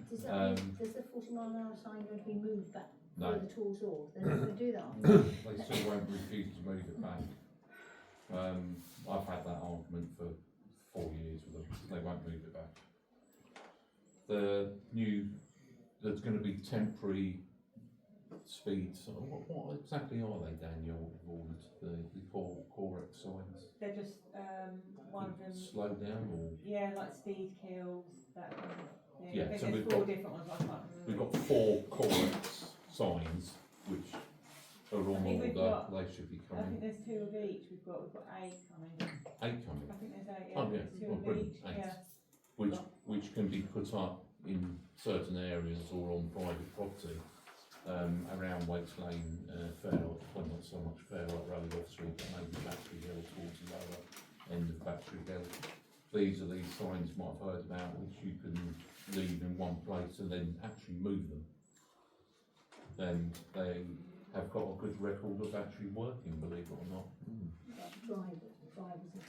Does that mean, does the 40 mile an hour sign going to be moved back No. further towards Orr? They're not going to do that, are They still won't refuse to move it back. I've had that argument for 4 years with them. They won't move it back. There's going to be temporary speeds. What exactly are they, Daniel? The Corex signs? They're just one of them. Slow down or? Yeah, like speed kills, that kind of Yeah, I think so there's we've four got- different ones, I can't remember. We've got 4 Corex signs which are I on think we've order, got- they should be I coming. think there's 2 of each, we've got 8 coming. 8 coming. I think there's 8, Oh, yeah. there's 2 Oh, of brilliant. each, 8. yeah. Which can be put up in certain areas or on private property, around Waits Lane, Fairlight, well not so much Fairlight Road obviously, but maybe Battery Hill towards the lower end of Battery Hill. These are these signs you might have heard about, which you can leave in one place and then actually move them. Then they have got a good record of actually working, believe it or not. Drivers.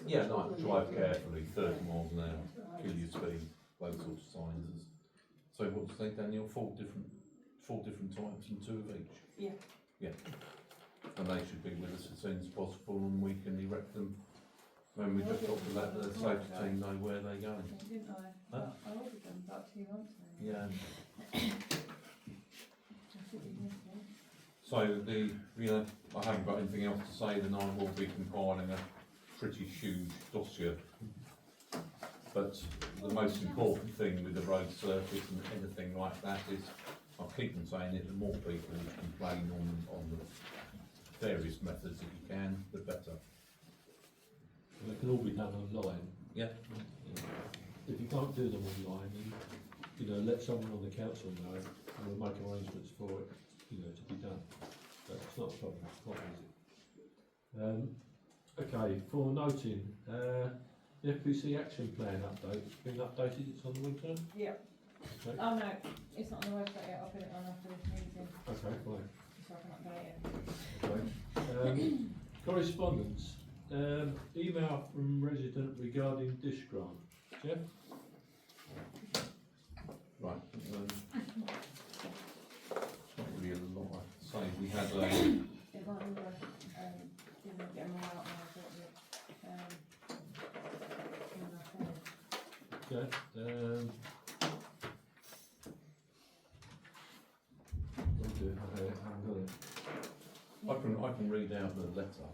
Yeah, like drive carefully, 30 miles an hour, kill your speed, those sorts of signs. So what did you say, Daniel? 4 different types and 2 of each? Yeah. Yeah. And they should be with us as soon as possible and we can erect them when we just got to let the safety team know where they're going. Didn't I? Huh? I ordered them about 2 months ago. Yeah. I think we missed it. So I haven't got anything else to say, then I will be compiling a pretty huge dossier. But the most important thing with the road surface and anything like that is, I keep on saying it, the more people who complain on the various methods that you can, the better. They can all be done online. Yeah. If you can't do them online, then, let someone on the council know, and we'll make arrangements for it, to be done. But it's not a problem, is it? Okay, for noting, the FPC action plan update, it's been updated, it's on the website? Yeah. Okay, Oh no, it's not on the website yet, I'll put it on after this meeting, okay, fine. so I can update it. Okay. Correspondence, email from resident regarding dish grant. Jeff? Right. Not really a lot to say. We had a It might be worth, didn't get them all out when I thought of it. In my phone. Okay, I haven't got it. I can read out the letter.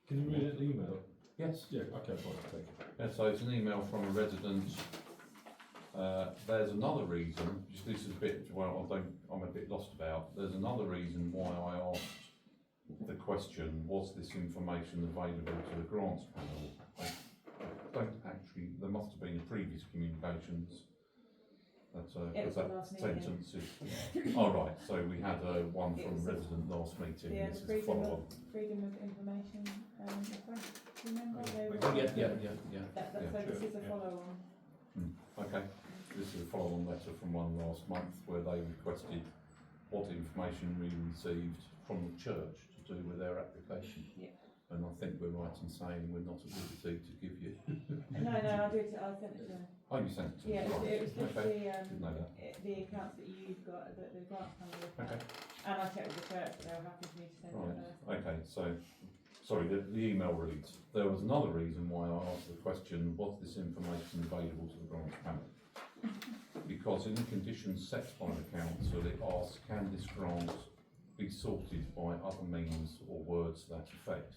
Can you read out the email? Yes. Yeah, okay, fine, thank you. Yeah, so it's an email from a resident. There's another reason, this is a bit, I'm a bit lost about. There's another reason why I asked the question, was this information available to the grants panel? I don't actually, there must have been previous communications. It was that the last meeting. sentence is, oh right, so we had one It from was a resident last meeting, Yeah, this the is a follow-on. freedom of information, request, do you remember? They were- Yeah. So this is a yeah. follow-on. Okay, this is a follow-on letter from one last month where they requested what information we received from the church to do with their application. Yeah. And I think we're right in saying we're not at liberty to give you. No, I sent it to them. Oh, you sent it to Yeah, them, right. it was just Okay. Didn't know that. the accounts that you've got, that the grants come with. Okay. And I checked with the church, they were happy for me to send it Right, there. okay, so, sorry, the email reads, there was another reason why I asked the question, was this information available to the grants panel? Because in the conditions set by the council, it asks, can this grant be sorted by other means or words to that effect?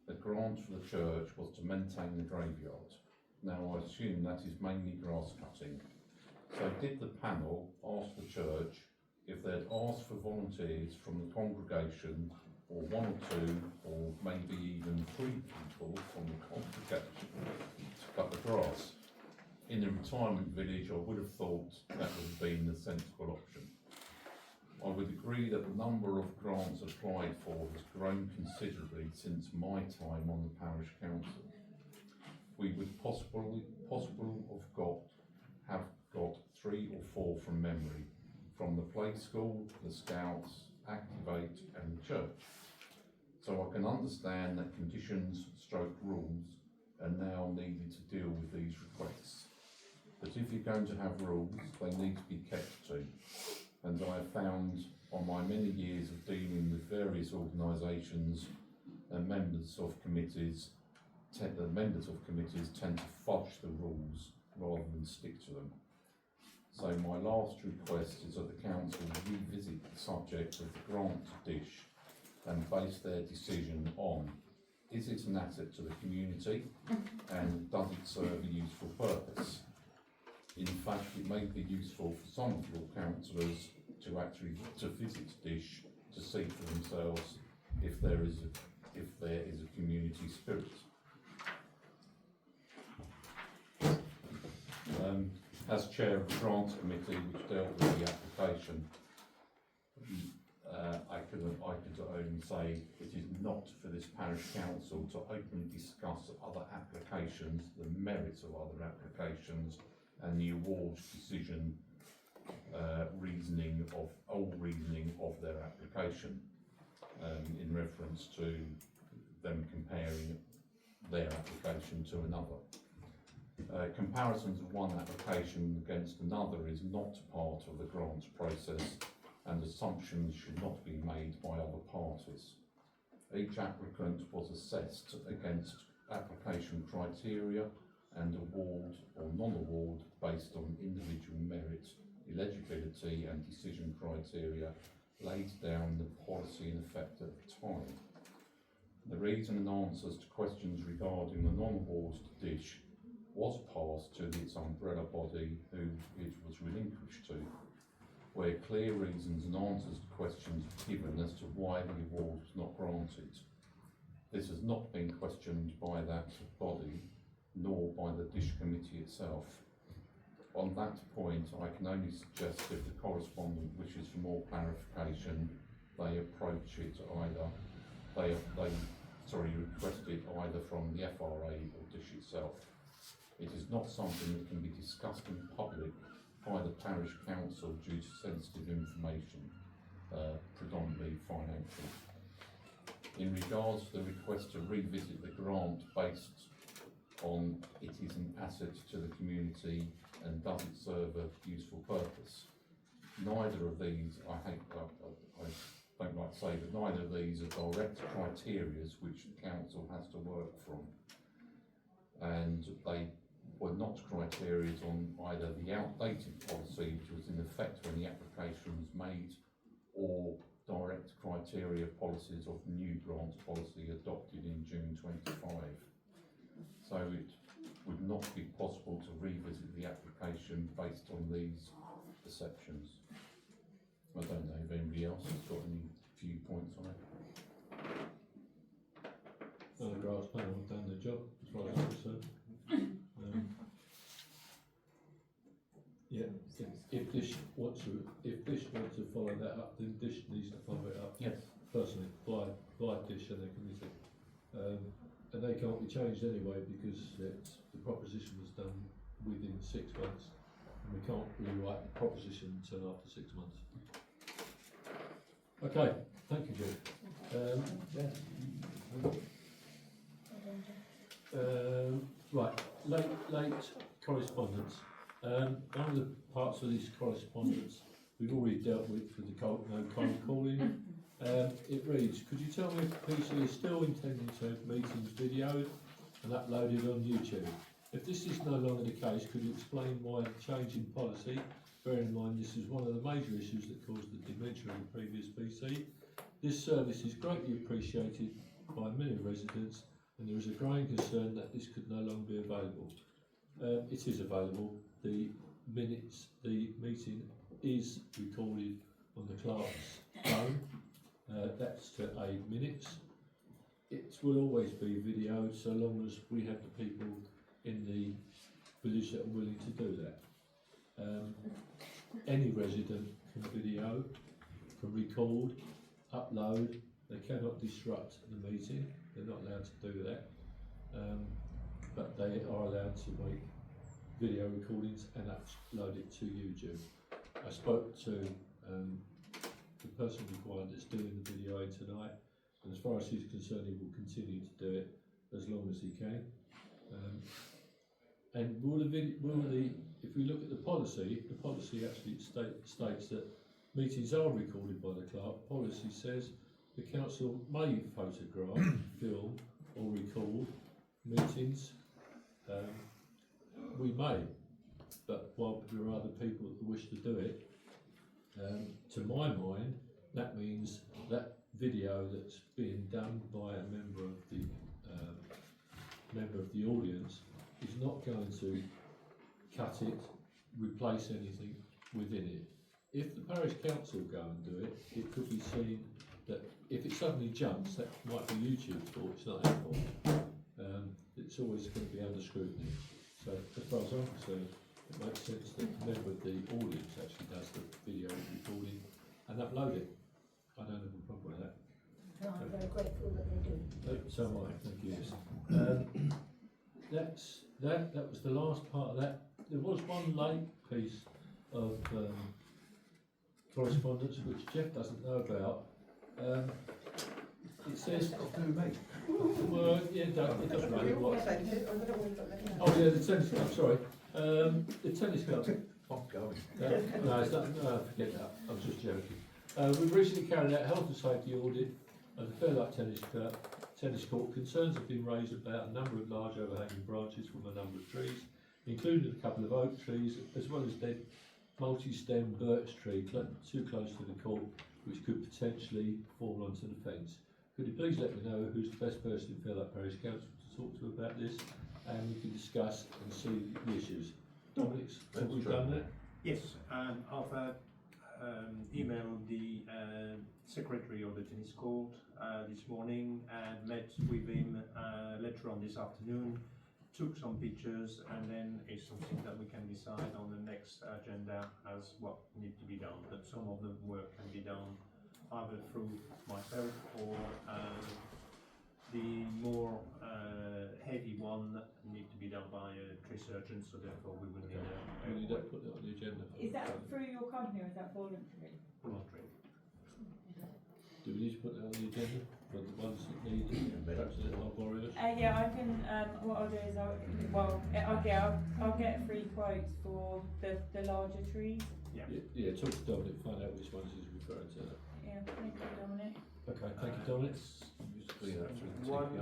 The grant for the church was to maintain the graveyard. Now I assume that is mainly grass cutting. So did the panel ask the church if they'd asked for volunteers from the congregation, or 1 or 2, or maybe even 3 people from the congregation to cut the grass? In a retirement village, I would have thought that would have been the sensible option. I would agree that the number of grants applied for has grown considerably since my time on the parish council. We would possibly have got 3 or 4 from memory, from the play school, the scouts, Activate and the church. So I can understand that conditions stroke rules are now needed to deal with these requests. But if you're going to have rules, they need to be kept to. And I have found on my many years of dealing with various organisations and members of committees tend to fudge the rules rather than stick to them. So my last request is that the council revisit the subject of the grant dish and base their decision on, is it an asset to the community and does it serve a useful purpose? In fact, it may be useful for some of your councillors to actually to visit Dish to see for themselves if there is a community spirit. As chair of the grants committee which dealt with the application, I could only say it is not for this parish council to openly discuss other applications, the merits of other applications, and the award decision reasoning of their application in reference to them comparing their application to another. Comparisons of one application against another is not part of the grants process, and assumptions should not be made by other parties. Each applicant was assessed against application criteria and award or non-award based on individual merit, eligibility and decision criteria laid down in the policy in effect at the time. The reason and answers to questions regarding the non-award Dish was passed to its umbrella body who it was relinquished to, where clear reasons and answers to questions were given as to why the award was not granted. This has not been questioned by that body, nor by the Dish Committee itself. On that point, I can only suggest if the correspondent wishes for more clarification, they approach it either, request it either from the FRA or Dish itself. It is not something that can be discussed in public by the parish council due to sensitive information, predominantly financial. In regards to the request to revisit the grant based on it is an asset to the community and does it serve a useful purpose, neither of these, I don't like to say, but neither of these are direct criteria which the council has to work from, and they were not criteria on either the outdated policy, which was in effect when the application was made, or direct criteria policies of the new grants policy adopted in June 25. So it would not be possible to revisit the application based on these perceptions. I don't know if anybody else has got any viewpoints on it. The grass panel have done their job, as far as I'm concerned. Yeah, if Dish wants to follow that up, then Dish needs to follow it up. Yes. Personally, by Dish and their committee. And they can't be changed anyway because the proposition was done within 6 months, and we can't rewrite the proposition until after 6 months. Okay, thank you, Jim. Right, late correspondence. One of the parts of this correspondence we've already dealt with the cold calling. It reads, could you tell me if PC is still intending to have meetings videoed and uploaded on YouTube? If this is no longer the case, could you explain why the change in policy? Bearing in mind this is one of the major issues that caused the dementia of the previous PC. This service is greatly appreciated by many residents, and there is a growing concern that this could no longer be available. It is available. The meeting is recorded on the clerk's phone. That's to aid minutes. It will always be videoed so long as we have the people in the village that are willing to do that. Any resident can video, can record, upload. They cannot disrupt the meeting. They're not allowed to do that. But they are allowed to make video recordings and upload it to YouTube. I spoke to the person required that's doing the video tonight, and as far as he's concerned, he will continue to do it as long as he can. And if we look at the policy actually states that meetings are recorded by the clerk. Policy says the council may photograph, film or record meetings. We may, but while there are other people that wish to do it, to my mind, that means that video that's being done by a member of the audience is not going to cut it replace anything within it. If the parish council go and do it, it could be seen that if it suddenly jumps, that might be YouTube's fault, it's not our fault. It's always going to be under scrutiny. So as far as I'm concerned, it makes sense that a member of the audience actually does the video recording and upload it. I don't have a problem with that. And I'm very grateful that they do. So am I, thank you. That was the last part of that. There was one late piece of correspondence which Jeff doesn't know about. It says, well, yeah, it doesn't really what. Oh yeah, the tennis club, sorry. The tennis club. No, it's not, no, forget that, I was just joking. We've recently carried out a health and safety audit of the Fairlight tennis court. Concerns have been raised about a number of large overhanging branches from a number of trees, including a couple of oak trees, as well as dead multi-stem birch tree too close to the court, which could potentially fall onto the fence. Could you please let me know who's the best person in Fairlight Parish Council to talk to about this, and we can discuss and see the issues. Dominic, have we done that? Yes, I've emailed the secretary of the tennis court this morning and met with him later on this afternoon, took some pictures, and then it's something that we can decide on the next agenda as what needs to be done. But some of the work can be done either through myself or the more heavy one need to be done by a tree surgeon, so therefore we will need We need to put that on the agenda. Is that through your company or is that voluntary? voluntary. Do we need to put that on the agenda for the ones that need perhaps a little laborious? Yeah, I can. What I'll do is I'll get 3 quotes for the larger trees. Yeah, talk to Dominic, find out which ones he's referring to. Yeah, thank you, Dominic. Okay, thank you, Dominic.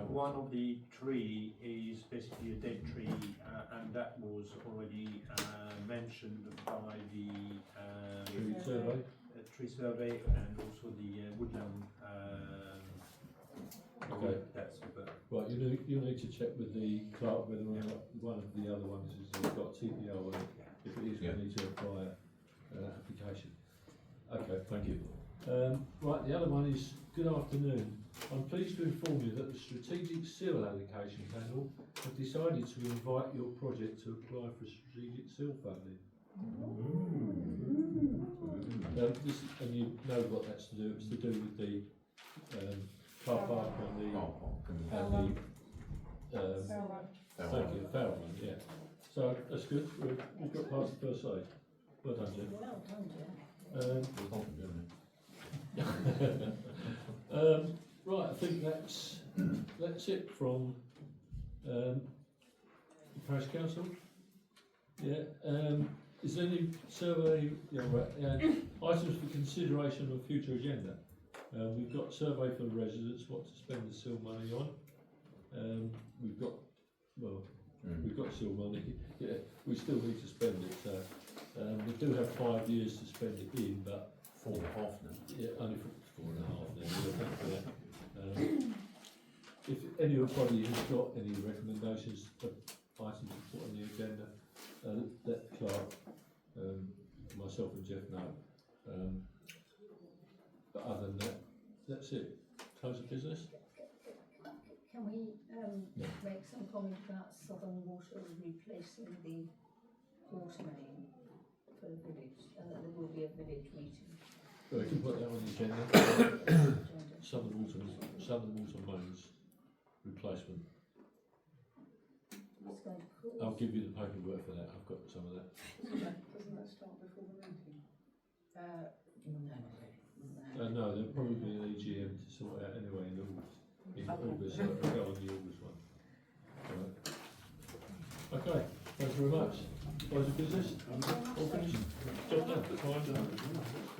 One of the tree is basically a dead tree, and that was already mentioned by the tree survey and also the woodland. Okay. That's super. Right, you need to check with the clerk whether or not one of the other ones has got TPO on it. If it is, we need to apply an application. Okay, thank you. Right, the other one is, good afternoon. I'm pleased to inform you that the Strategic Seal Allocation Panel have decided to invite your project to apply for strategic seal funding. And you know what that's to do. It's to do with the car park and thank you, the one, yeah. So that's good. We've got past the first stage. Well done, Jeff. Well done, Jeff. Right, I think that's it from the Parish Council. Yeah. Is there any survey items for consideration of future agenda? We've got survey for the residents, what to spend the seal money on. We've got seal money. Yeah, we still need to spend it. So we do have 5 years to spend it in, but 4.5 now. yeah, only 4.5 now. We'll thank for that. If anybody has got any recommendations of items to put on the agenda, let the clerk, myself and Jeff know. But other than that, that's it. Close the business. Can we make some comment about Southern Water replacing the water main for the village, and that there will be a village meeting? Well, we can put that on the agenda. Southern Water mains replacement. It's going to cause. I'll give you the paperwork for that. I've got some of that. Doesn't that start before the meeting? No, there'll probably be an EGM to sort out anyway in August. August, so it'll go on the August one. Right. Okay, thanks very much. Close the business. All finished. Job done. Fine.